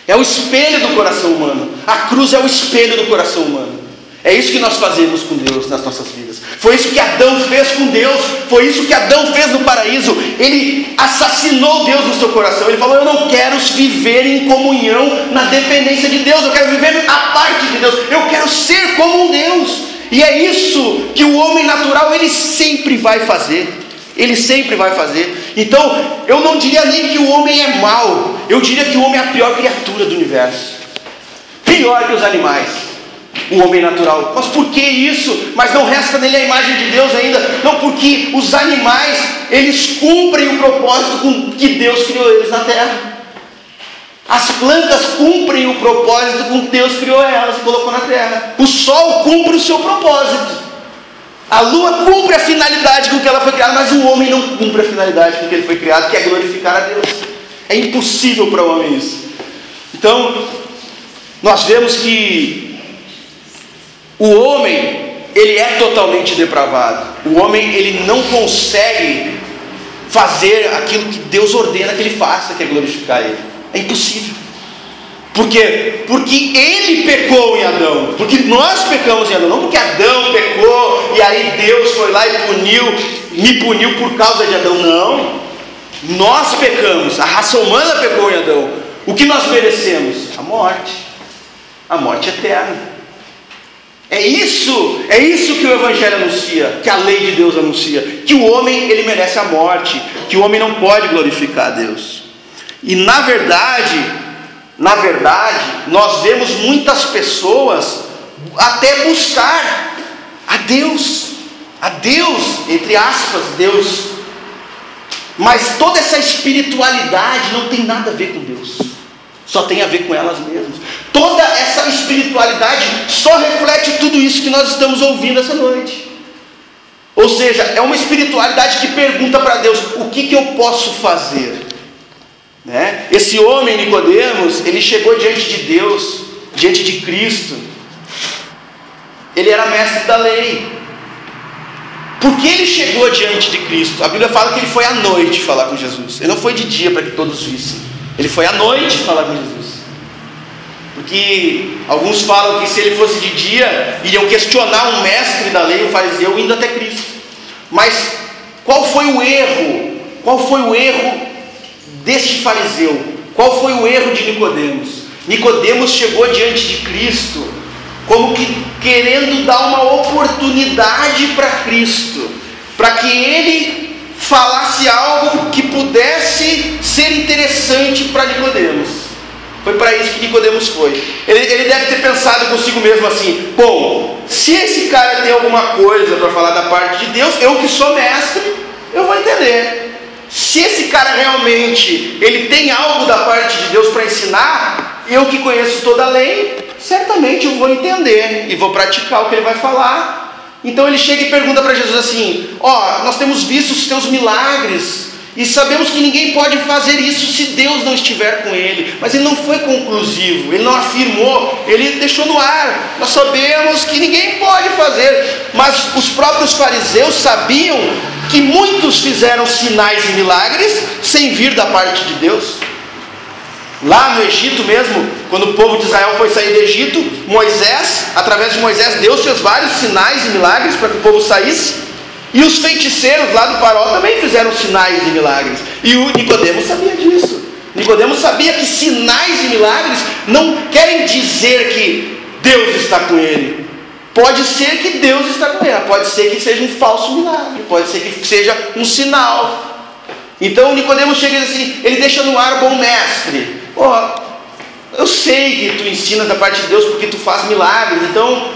[SPEAKER 1] É o espelho do coração humano. A cruz é o espelho do coração humano. É isso que nós fazemos com Deus nas nossas vidas. Foi isso que Adão fez com Deus. Foi isso que Adão fez no paraíso. Ele assassinou Deus no seu coração. Ele falou: eu não quero viver em comunhão na dependência de Deus. Eu quero viver à parte de Deus. Eu quero ser como um Deus. E é isso que o homem natural, ele sempre vai fazer. Ele sempre vai fazer. Então, eu não diria nem que o homem é mau. Eu diria que o homem é a pior criatura do universo. Pior que os animais. O homem natural. Mas por que isso? Mas não resta nele a imagem de Deus ainda. Não, porque os animais, eles cumprem o propósito com que Deus criou eles na terra. As plantas cumprem o propósito com que Deus criou elas e colocou na terra. O sol cumpre o seu propósito. A lua cumpre a finalidade com que ela foi criada, mas o homem não cumpre a finalidade com que ele foi criado, que é glorificar a Deus. É impossível para o homem isso. Então, nós vemos que o homem, ele é totalmente depravado. O homem, ele não consegue fazer aquilo que Deus ordena que ele faça, que é glorificar ele. É impossível. Por quê? Porque ele pecou em Adão. Porque nós pecamos em Adão. Não porque Adão pecou e aí Deus foi lá e me puniu por causa de Adão. Não. Nós pecamos. A raça humana pecou em Adão. O que nós merecemos? A morte. A morte eterna. É isso que o Evangelho anuncia, que a lei de Deus anuncia. Que o homem, ele merece a morte. Que o homem não pode glorificar a Deus. E na verdade, nós vemos muitas pessoas até buscar a Deus, entre aspas, Deus, mas toda essa espiritualidade não tem nada a ver com Deus, só tem a ver com elas mesmas. Toda essa espiritualidade só reflete tudo isso que nós estamos ouvindo essa noite. Ou seja, é uma espiritualidade que pergunta para Deus: o que eu posso fazer? Né? Esse homem Nicodemos, ele chegou diante de Deus, diante de Cristo. Ele era mestre da lei. Por que ele chegou diante de Cristo? A Bíblia fala que ele foi à noite falar com Jesus. Ele não foi de dia para que todos vissem. Ele foi à noite falar com Jesus. Porque alguns falam que se ele fosse de dia, iriam questionar um mestre da lei, um fariseu, indo até Cristo. Mas qual foi o erro? Qual foi o erro deste fariseu? Qual foi o erro de Nicodemos? Nicodemos chegou diante de Cristo como que querendo dar uma oportunidade para Cristo, para que ele falasse algo que pudesse ser interessante para Nicodemos. Foi para isso que Nicodemos foi. Ele deve ter pensado consigo mesmo assim: bom, se esse cara tem alguma coisa para falar da parte de Deus, eu que sou mestre, eu vou entender. Se esse cara realmente ele tem algo da parte de Deus para ensinar, eu que conheço toda a lei, certamente eu vou entender e vou praticar o que ele vai falar. Então ele chega e pergunta para Jesus assim: nós temos visto os teus milagres e sabemos que ninguém pode fazer isso se Deus não estiver com ele. Mas ele não foi conclusivo, ele não afirmou, ele deixou no ar. Nós sabemos que ninguém pode fazer, mas os próprios fariseus sabiam que muitos fizeram sinais e milagres sem vir da parte de Deus. Lá no Egito mesmo, quando o povo de Israel foi sair do Egito, através de Moisés, Deus fez vários sinais e milagres para que o povo saísse. E os feiticeiros lá do Faraó também fizeram sinais e milagres. E o Nicodemos sabia disso. Nicodemos sabia que sinais e milagres não querem dizer que Deus está com ele. Pode ser que Deus está com ele, pode ser que seja um falso milagre, pode ser que seja um sinal. Então Nicodemos chega e diz assim, ele deixa no ar: bom mestre, eu sei que tu ensinas da parte de Deus porque tu faz milagres, então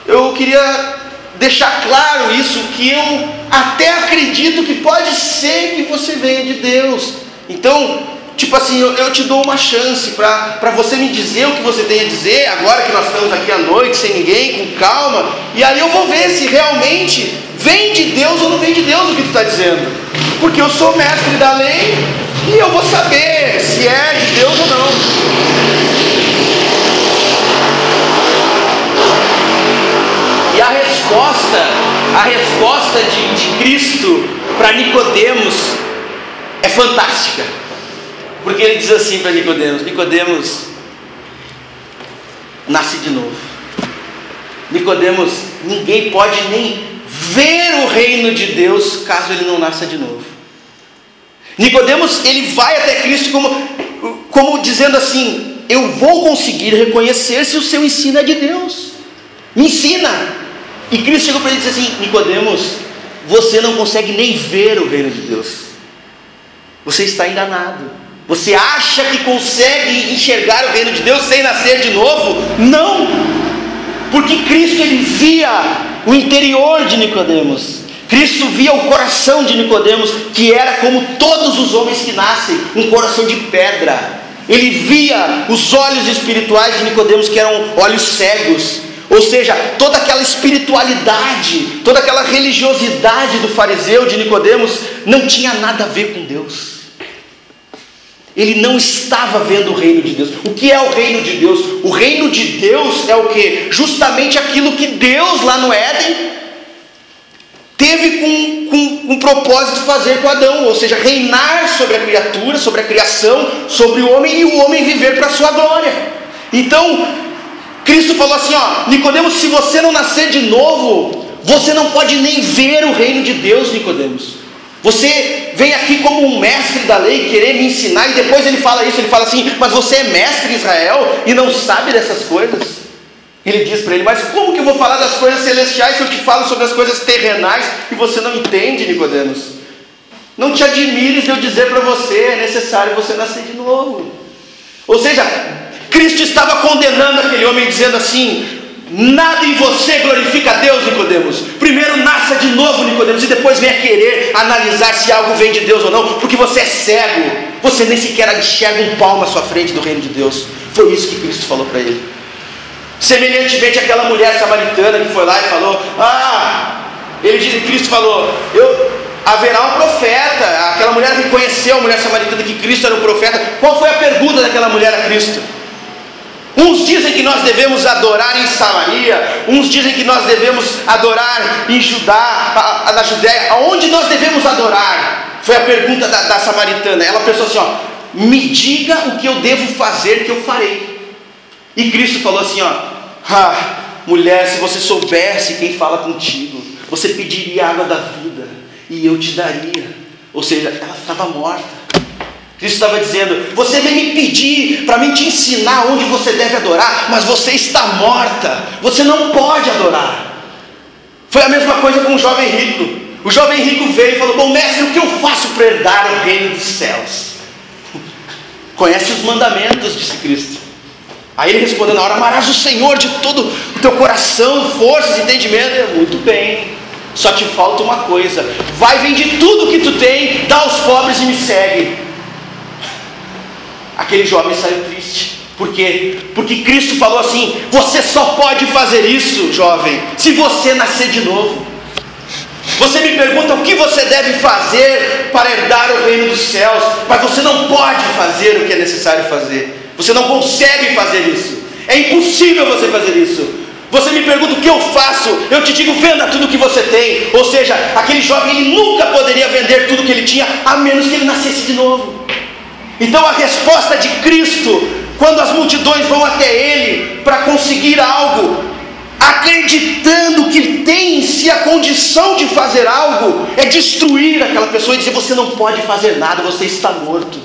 [SPEAKER 1] eu queria deixar claro isso, que eu até acredito que pode ser que você venha de Deus. Então, tipo assim, eu te dou uma chance para você me dizer o que você tem a dizer, agora que nós estamos aqui à noite, sem ninguém, com calma, e aí eu vou ver se realmente vem de Deus ou não vem de Deus o que tu está dizendo, porque eu sou mestre da lei, e eu vou saber se é de Deus ou não. E a resposta de Cristo para Nicodemos é fantástica. Porque ele diz assim para Nicodemos: Nicodemos, nasce de novo. Nicodemos, ninguém pode nem ver o reino de Deus caso ele não nasça de novo. Nicodemos, ele vai até Cristo como dizendo assim: eu vou conseguir reconhecer se o seu ensino é de Deus. Me ensina. E Cristo chegou para ele e disse assim: Nicodemos, você não consegue nem ver o reino de Deus. Você está enganado. Você acha que consegue enxergar o reino de Deus sem nascer de novo? Não! Porque Cristo, ele via o interior de Nicodemos. Cristo via o coração de Nicodemos, que era como todos os homens que nascem, um coração de pedra. Ele via os olhos espirituais de Nicodemos, que eram olhos cegos. Ou seja, toda aquela espiritualidade, toda aquela religiosidade do fariseu de Nicodemos não tinha nada a ver com Deus. Ele não estava vendo o reino de Deus. O que é o reino de Deus? O reino de Deus é o quê? Justamente aquilo que Deus lá no Éden teve com propósito de fazer com Adão, ou seja, reinar sobre a criatura, sobre a criação, sobre o homem, e o homem viver para a sua glória. Então, Cristo falou assim, ó: Nicodemos, se você não nascer de novo, você não pode nem ver o reino de Deus, Nicodemos. Você vem aqui como um mestre da lei querer me ensinar, e depois ele fala isso, ele fala assim: mas você é mestre Israel e não sabe dessas coisas? Ele diz para ele: mas como que eu vou falar das coisas celestiais se eu te falo sobre as coisas terrenais e você não entende, Nicodemos? Não te admires de eu dizer para você, é necessário você nascer de novo. Ou seja, Cristo estava condenando aquele homem, dizendo assim: nada em você glorifica a Deus, Nicodemos. Primeiro nasça de novo, Nicodemos, e depois venha querer analisar se algo vem de Deus ou não, porque você é cego, você nem sequer enxerga um palmo à sua frente do reino de Deus. Foi isso que Cristo falou para ele. Semelhantemente àquela mulher samaritana que foi lá e falou: Cristo falou: haverá um profeta. Aquela mulher reconheceu, a mulher samaritana, que Cristo era um profeta. Qual foi a pergunta daquela mulher a Cristo? Uns dizem que nós devemos adorar em Samaria, uns dizem que nós devemos adorar em Judá, na Judéia. Aonde nós devemos adorar? Foi a pergunta da samaritana. Ela pensou assim, ó: me diga o que eu devo fazer, que eu farei. E Cristo falou assim, ó: mulher, se você soubesse quem fala contigo, você pediria água da vida e eu te daria. Ou seja, ela estava morta. Cristo estava dizendo: você vem me pedir para mim te ensinar onde você deve adorar, mas você está morta, você não pode adorar. Foi a mesma coisa com o jovem rico. O jovem rico veio e falou: bom mestre, o que eu faço para herdar o reino dos céus? Conhece os mandamentos, disse Cristo. Aí ele respondeu na hora: amarás o Senhor de todo o teu coração, forças, entendimento. Muito bem, só te falta uma coisa: vai, vende tudo o que tu tem, dá aos pobres e me segue. Aquele jovem saiu triste. Por quê? Porque Cristo falou assim: você só pode fazer isso, jovem, se você nascer de novo. Você me pergunta o que você deve fazer para herdar o reino dos céus, mas você não pode fazer o que é necessário fazer. Você não consegue fazer isso. É impossível você fazer isso. Você me pergunta o que eu faço, eu te digo: venda tudo que você tem. Ou seja, aquele jovem, ele nunca poderia vender tudo que ele tinha, a menos que ele nascesse de novo. Então a resposta de Cristo, quando as multidões vão até Ele para conseguir algo, acreditando que tem em si a condição de fazer algo, é destruir aquela pessoa e dizer: você não pode fazer nada, você está morto.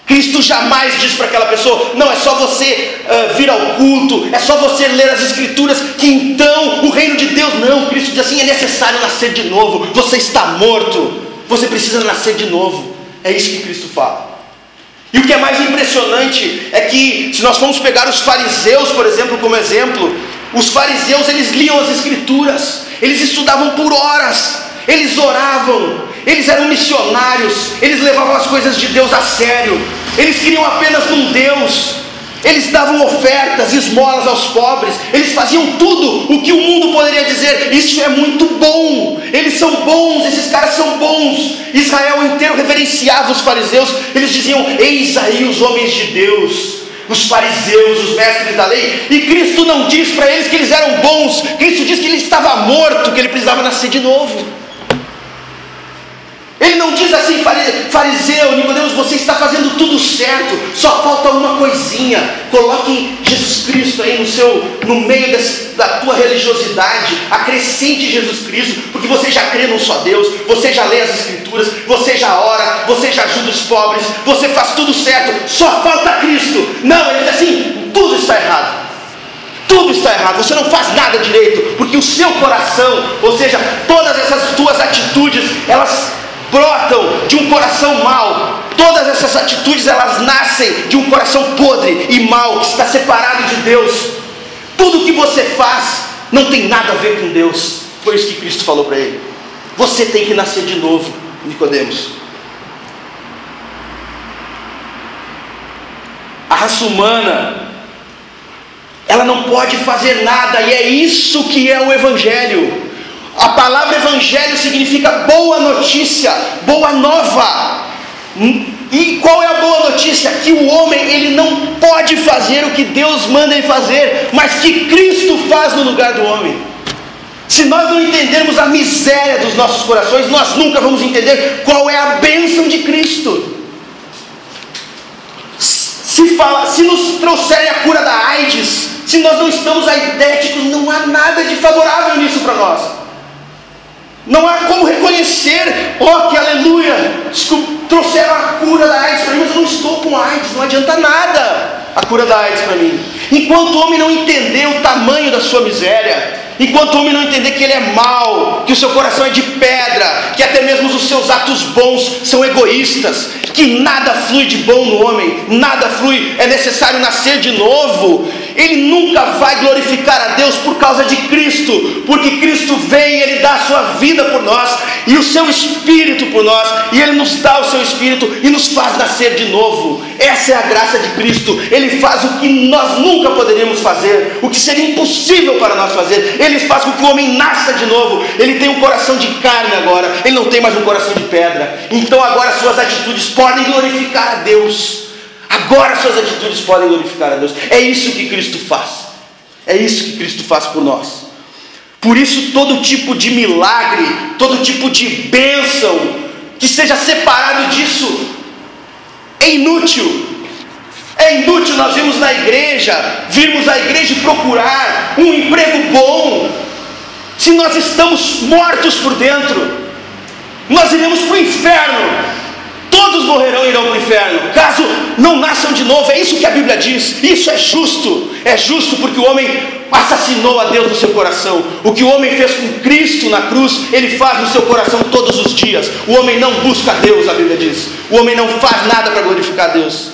[SPEAKER 1] Cristo jamais diz para aquela pessoa: não, é só você vir ao culto, é só você ler as escrituras, que então o reino de Deus. Não, Cristo diz assim: é necessário nascer de novo, você está morto, você precisa nascer de novo. É isso que Cristo fala. E o que é mais impressionante é que, se nós formos pegar os fariseus, por exemplo, como exemplo, Os fariseus, eles liam as escrituras, eles estudavam por horas, eles oravam, eles eram missionários, eles levavam as coisas de Deus a sério, eles queriam apenas um Deus, eles davam ofertas, esmolas aos pobres, eles faziam tudo o que o mundo poderia dizer, isso é muito bom, eles são bons, esses caras são bons. Israel inteiro reverenciava os fariseus, eles diziam: eis aí os homens de Deus, os fariseus, os mestres da lei. E Cristo não diz para eles que eles eram bons, Cristo diz que ele estava morto, que ele precisava nascer de novo. Ele não diz assim: fariseu, Nicodemos, você está fazendo tudo certo, só falta uma coisinha, coloque Jesus Cristo aí no meio da tua religiosidade, acrescente Jesus Cristo, porque você já crê num só Deus, você já lê as escrituras, você já ora, você já ajuda os pobres, você faz tudo certo, só falta Cristo. Não, ele diz assim: tudo está errado. Tudo está errado, você não faz nada direito, porque o seu coração, ou seja, todas essas tuas atitudes, elas brotam de um coração mau. Todas essas atitudes, elas nascem de um coração podre e mau, que está separado de Deus. Tudo que você faz não tem nada a ver com Deus. Foi isso que Cristo falou para ele. Você tem que nascer de novo, Nicodemos. A raça humana, ela não pode fazer nada, e é isso que é o Evangelho. A palavra evangelho significa boa notícia, boa nova. E qual é a boa notícia? Que o homem, ele não pode fazer o que Deus manda ele fazer, mas que Cristo faz no lugar do homem. Se nós não entendermos a miséria dos nossos corações, nós nunca vamos entender qual é a bênção de Cristo. Se nos trouxerem a cura da AIDS, se nós não estamos aidéticos, não há nada de favorável nisso para nós. Não há como reconhecer: ó, que aleluia, trouxeram a cura da AIDS para mim, mas eu não estou com AIDS, não adianta nada a cura da AIDS para mim. Enquanto o homem não entender o tamanho da sua miséria, enquanto o homem não entender que ele é mau, que o seu coração é de pedra, que até mesmo os seus atos bons são egoístas, que nada flui de bom no homem, nada flui, é necessário nascer de novo, ele nunca vai glorificar a Deus por causa de Cristo, porque Cristo vem e ele dá a sua vida por nós, e o seu Espírito por nós, e ele nos dá o seu Espírito e nos faz nascer de novo. Essa é a graça de Cristo. Ele faz o que nós nunca poderíamos fazer, o que seria impossível para nós fazer. Ele faz com que o homem nasça de novo. Ele tem um coração de carne agora, ele não tem mais um coração de pedra. Então agora suas atitudes podem glorificar a Deus. Agora suas atitudes podem glorificar a Deus. É isso que Cristo faz. É isso que Cristo faz por nós. Por isso todo tipo de milagre, todo tipo de bênção que seja separado disso é inútil. É inútil nós virmos a igreja e procurar um emprego bom, se nós estamos mortos por dentro. Nós iremos para o inferno. Todos morrerão e irão para o inferno, caso não nasçam de novo. É isso que a Bíblia diz. Isso é justo. É justo porque o homem assassinou a Deus no seu coração. O que o homem fez com Cristo na cruz, ele faz no seu coração todos os dias. O homem não busca Deus, a Bíblia diz. O homem não faz nada para glorificar Deus.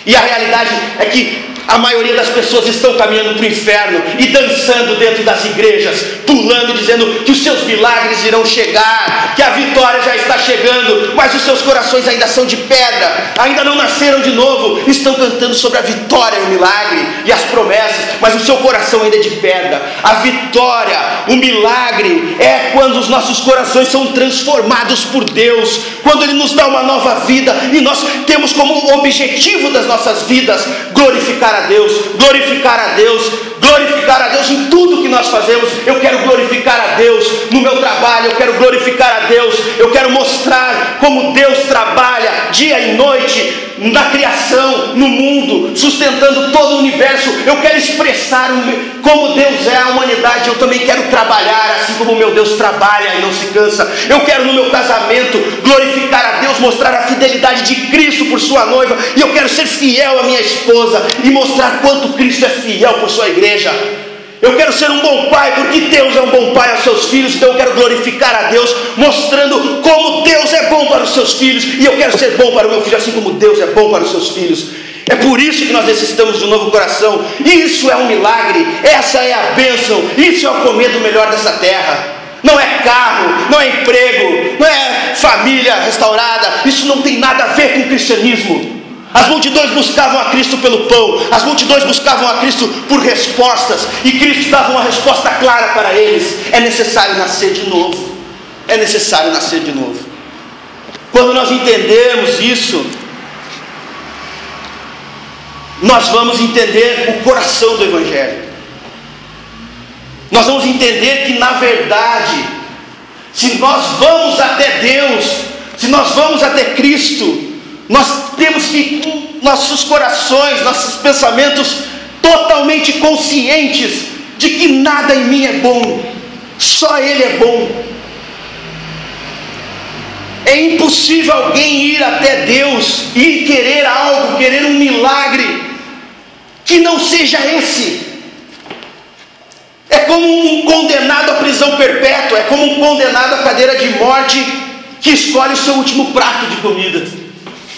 [SPEAKER 1] E a realidade é que a maioria das pessoas estão caminhando para o inferno e dançando dentro das igrejas, pulando, dizendo que os seus milagres irão chegar, que a vitória já está chegando, mas os seus corações ainda são de pedra, ainda não nasceram de novo, estão cantando sobre a vitória, o milagre e as promessas, mas o seu coração ainda é de pedra. A vitória, o milagre é quando os nossos corações são transformados por Deus, quando Ele nos dá uma nova vida e nós temos como objetivo das nossas vidas glorificar a Deus, glorificar a Deus, glorificar a Deus em tudo que nós fazemos. Eu quero glorificar a Deus no meu trabalho, eu quero glorificar a Deus, eu quero mostrar como Deus trabalha dia e noite na criação, no mundo, sustentando todo o universo. Eu quero expressar como Deus é a humanidade. Eu também quero trabalhar assim como meu Deus trabalha e não se cansa. Eu quero no meu casamento glorificar a Deus, mostrar a fidelidade de Cristo por sua noiva, e eu quero ser fiel à minha esposa e mostrar quanto Cristo é fiel por sua igreja. Eu quero ser um bom pai, porque Deus é um bom pai aos seus filhos. Então eu quero glorificar a Deus, mostrando como Deus é bom para os seus filhos, e eu quero ser bom para o meu filho, assim como Deus é bom para os seus filhos. É por isso que nós necessitamos de um novo coração. Isso é um milagre, essa é a bênção, isso é o comer do melhor dessa terra. Não é carro, não é emprego, não é família restaurada. Isso não tem nada a ver com o cristianismo. As multidões buscavam a Cristo pelo pão, as multidões buscavam a Cristo por respostas, e Cristo dava uma resposta clara para eles: é necessário nascer de novo. É necessário nascer de novo. Quando nós entendermos isso, nós vamos entender o coração do Evangelho. Nós vamos entender que, na verdade, se nós vamos até Deus, se nós vamos até Cristo, nós temos que, com nossos corações, nossos pensamentos totalmente conscientes de que nada em mim é bom, só Ele é bom. É impossível alguém ir até Deus e querer algo, querer um milagre que não seja esse. É como um condenado à prisão perpétua, é como um condenado à cadeira de morte que escolhe o seu último prato de comida.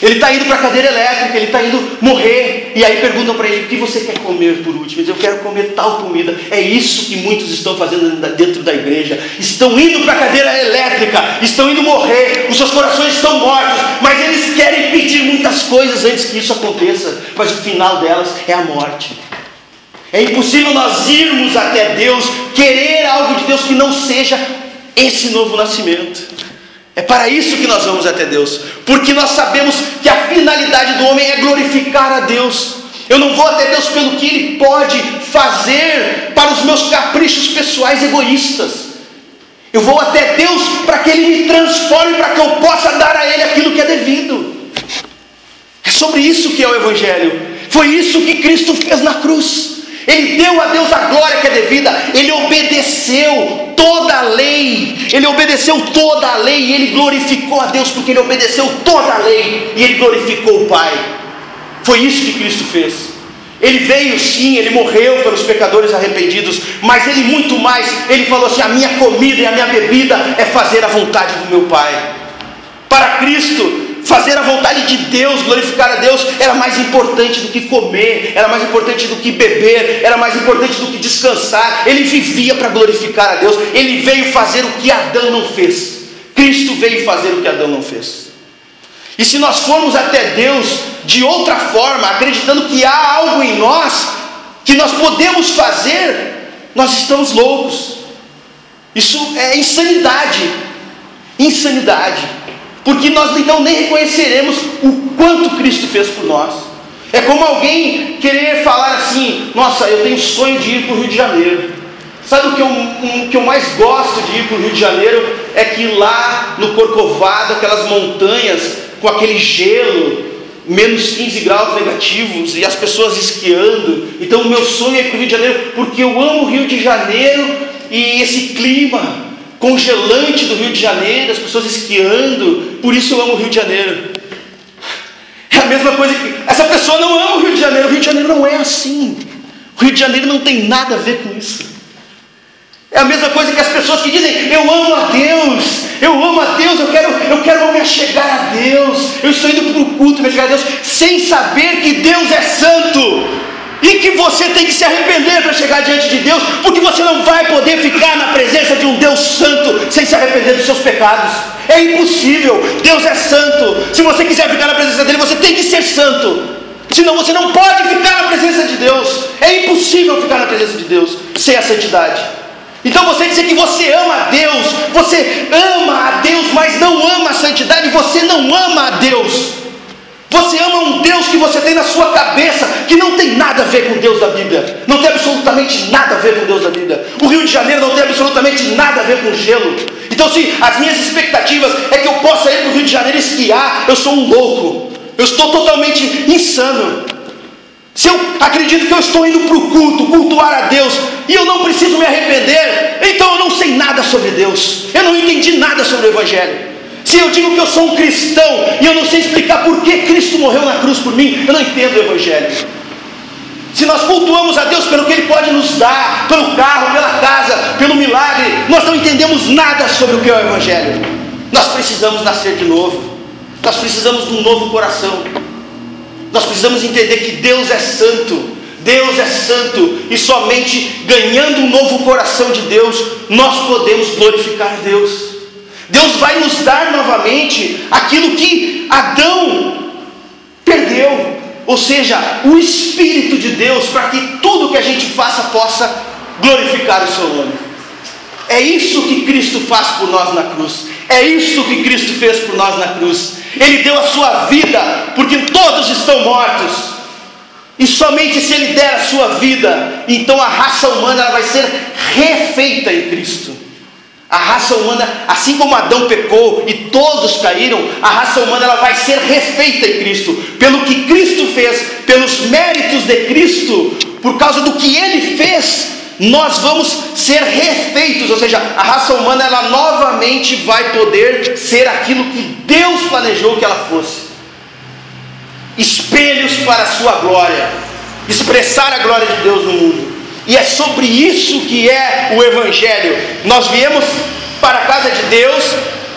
[SPEAKER 1] Ele está indo para a cadeira elétrica, ele está indo morrer, e aí perguntam para ele: o que você quer comer por último? Ele diz: eu quero comer tal comida. É isso que muitos estão fazendo dentro da igreja. Estão indo para a cadeira elétrica, estão indo morrer, os seus corações estão mortos, mas eles querem pedir muitas coisas antes que isso aconteça, mas o final delas é a morte. É impossível nós irmos até Deus, querer algo de Deus que não seja esse novo nascimento. É para isso que nós vamos até Deus, porque nós sabemos que a finalidade do homem é glorificar a Deus. Eu não vou até Deus pelo que Ele pode fazer para os meus caprichos pessoais egoístas. Eu vou até Deus para que Ele me transforme, para que eu possa dar a Ele aquilo que é devido. É sobre isso que é o Evangelho. Foi isso que Cristo fez na cruz. Ele deu a Deus a glória que é devida. Ele obedeceu toda a lei. Ele obedeceu toda a lei e Ele glorificou a Deus, porque Ele obedeceu toda a lei e Ele glorificou o Pai. Foi isso que Cristo fez. Ele veio sim, Ele morreu pelos pecadores arrependidos, mas Ele muito mais, Ele falou assim: a minha comida e a minha bebida é fazer a vontade do meu Pai. Para Cristo, fazer a vontade de Deus, glorificar a Deus, era mais importante do que comer, era mais importante do que beber, era mais importante do que descansar. Ele vivia para glorificar a Deus. Ele veio fazer o que Adão não fez. Cristo veio fazer o que Adão não fez. E se nós formos até Deus de outra forma, acreditando que há algo em nós que nós podemos fazer, nós estamos loucos. Isso é insanidade. Insanidade. Porque nós então nem reconheceremos o quanto Cristo fez por nós. É como alguém querer falar assim: nossa, eu tenho sonho de ir para o Rio de Janeiro. Sabe o que eu mais gosto de ir para o Rio de Janeiro? É que lá no Corcovado, aquelas montanhas com aquele gelo, menos 15 graus negativos, e as pessoas esquiando. Então o meu sonho é ir para o Rio de Janeiro, porque eu amo o Rio de Janeiro e esse clima congelante do Rio de Janeiro, as pessoas esquiando. Por isso eu amo o Rio de Janeiro. É a mesma coisa que essa pessoa não ama o Rio de Janeiro. O Rio de Janeiro não é assim. O Rio de Janeiro não tem nada a ver com isso. É a mesma coisa que as pessoas que dizem: eu amo a Deus, eu amo a Deus, eu quero me achegar a Deus, eu estou indo para o culto me achegar a Deus, sem saber que Deus é santo e que você tem que se arrepender para chegar diante de Deus, porque você não vai poder ficar na presença de um Deus santo sem se arrepender dos seus pecados. É impossível. Deus é santo. Se você quiser ficar na presença dele, você tem que ser santo, senão você não pode ficar na presença de Deus. É impossível ficar na presença de Deus sem a santidade. Então você dizer que você ama a Deus, você ama a Deus, mas não ama a santidade, você não ama a Deus. Você ama um Deus que você tem na sua cabeça, que não tem nada a ver com o Deus da Bíblia. Não tem absolutamente nada a ver com o Deus da Bíblia. O Rio de Janeiro não tem absolutamente nada a ver com gelo. Então, se as minhas expectativas é que eu possa ir para o Rio de Janeiro esquiar, eu sou um louco. Eu estou totalmente insano. Se eu acredito que eu estou indo para o culto, cultuar a Deus, e eu não preciso me arrepender, então eu não sei nada sobre Deus. Eu não entendi nada sobre o Evangelho. Se eu digo que eu sou um cristão e eu não sei explicar por que Cristo morreu na cruz por mim, eu não entendo o Evangelho. Se nós cultuamos a Deus pelo que Ele pode nos dar, pelo carro, pela casa, pelo milagre, nós não entendemos nada sobre o que é o Evangelho. Nós precisamos nascer de novo. Nós precisamos de um novo coração. Nós precisamos entender que Deus é santo. Deus é santo, e somente ganhando um novo coração de Deus, nós podemos glorificar Deus. Deus vai nos dar novamente aquilo que Adão perdeu, ou seja, o Espírito de Deus, para que tudo que a gente faça possa glorificar o seu nome. É isso que Cristo faz por nós na cruz. É isso que Cristo fez por nós na cruz. Ele deu a sua vida, porque todos estão mortos. E somente se Ele der a sua vida, então a raça humana ela vai ser refeita em Cristo. A raça humana, assim como Adão pecou e todos caíram, a raça humana ela vai ser refeita em Cristo. Pelo que Cristo fez, pelos méritos de Cristo, por causa do que Ele fez, nós vamos ser refeitos. Ou seja, a raça humana ela novamente vai poder ser aquilo que Deus planejou que ela fosse. Espelhos para a sua glória, expressar a glória de Deus no mundo. E é sobre isso que é o Evangelho. Nós viemos para a casa de Deus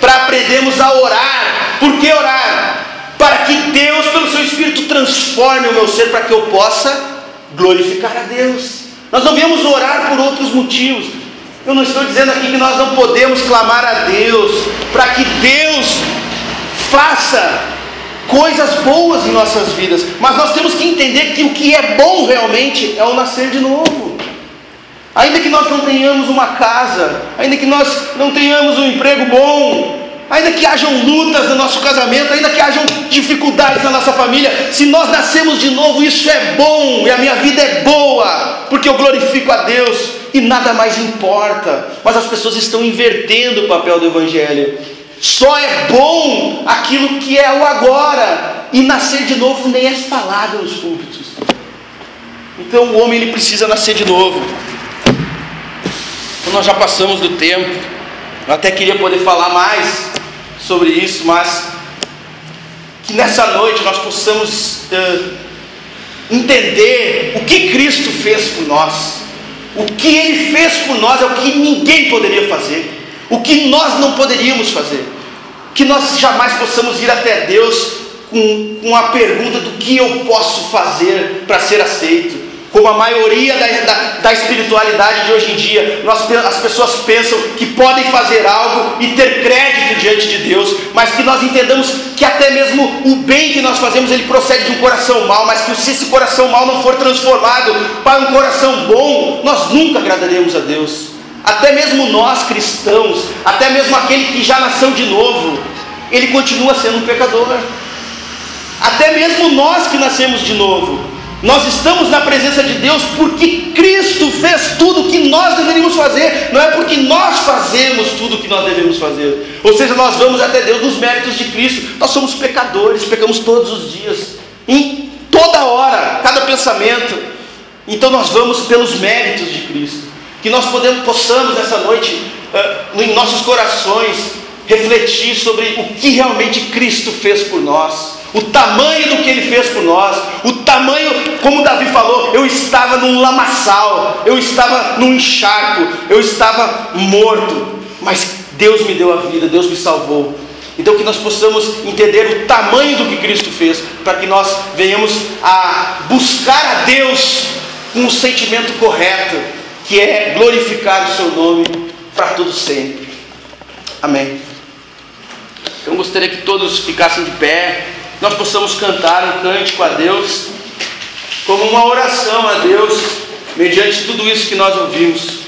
[SPEAKER 1] para aprendermos a orar. Por que orar? Para que Deus, pelo seu Espírito, transforme o meu ser, para que eu possa glorificar a Deus. Nós não viemos orar por outros motivos. Eu não estou dizendo aqui que nós não podemos clamar a Deus para que Deus faça coisas boas em nossas vidas, mas nós temos que entender que o que é bom realmente é o nascer de novo. Ainda que nós não tenhamos uma casa, ainda que nós não tenhamos um emprego bom, ainda que hajam lutas no nosso casamento, ainda que hajam dificuldades na nossa família, se nós nascemos de novo, isso é bom, e a minha vida é boa, porque eu glorifico a Deus, e nada mais importa. Mas as pessoas estão invertendo o papel do Evangelho. Só é bom aquilo que é o agora, e nascer de novo nem é falado nos púlpitos. Então o homem ele precisa nascer de novo. Então nós já passamos do tempo. Eu até queria poder falar mais sobre isso, mas que nessa noite nós possamos entender o que Cristo fez por nós. O que Ele fez por nós é o que ninguém poderia fazer. O que nós não poderíamos fazer. Que nós jamais possamos ir até Deus com a pergunta do que eu posso fazer para ser aceito. Como a maioria da espiritualidade de hoje em dia, as pessoas pensam que podem fazer algo e ter crédito diante de Deus, mas que nós entendamos que até mesmo o bem que nós fazemos, ele procede de um coração mau, mas que se esse coração mau não for transformado para um coração bom, nós nunca agradaremos a Deus. Até mesmo nós cristãos, até mesmo aquele que já nasceu de novo, ele continua sendo um pecador. Até mesmo nós que nascemos de novo, nós estamos na presença de Deus porque Cristo fez tudo o que nós deveríamos fazer, não é porque nós fazemos tudo o que nós devemos fazer. Ou seja, nós vamos até Deus nos méritos de Cristo. Nós somos pecadores, pecamos todos os dias, em toda hora, cada pensamento. Então nós vamos pelos méritos de Cristo. Que nós possamos nessa noite, em nossos corações, refletir sobre o que realmente Cristo fez por nós, o tamanho do que Ele fez por nós, o tamanho, como Davi falou, eu estava num lamaçal, eu estava num encharco, eu estava morto, mas Deus me deu a vida, Deus me salvou. Então que nós possamos entender o tamanho do que Cristo fez, para que nós venhamos a buscar a Deus com o sentimento correto, que é glorificar o seu nome para todo sempre. Amém. Eu gostaria que todos ficassem de pé, nós possamos cantar um cântico a Deus, como uma oração a Deus, mediante tudo isso que nós ouvimos.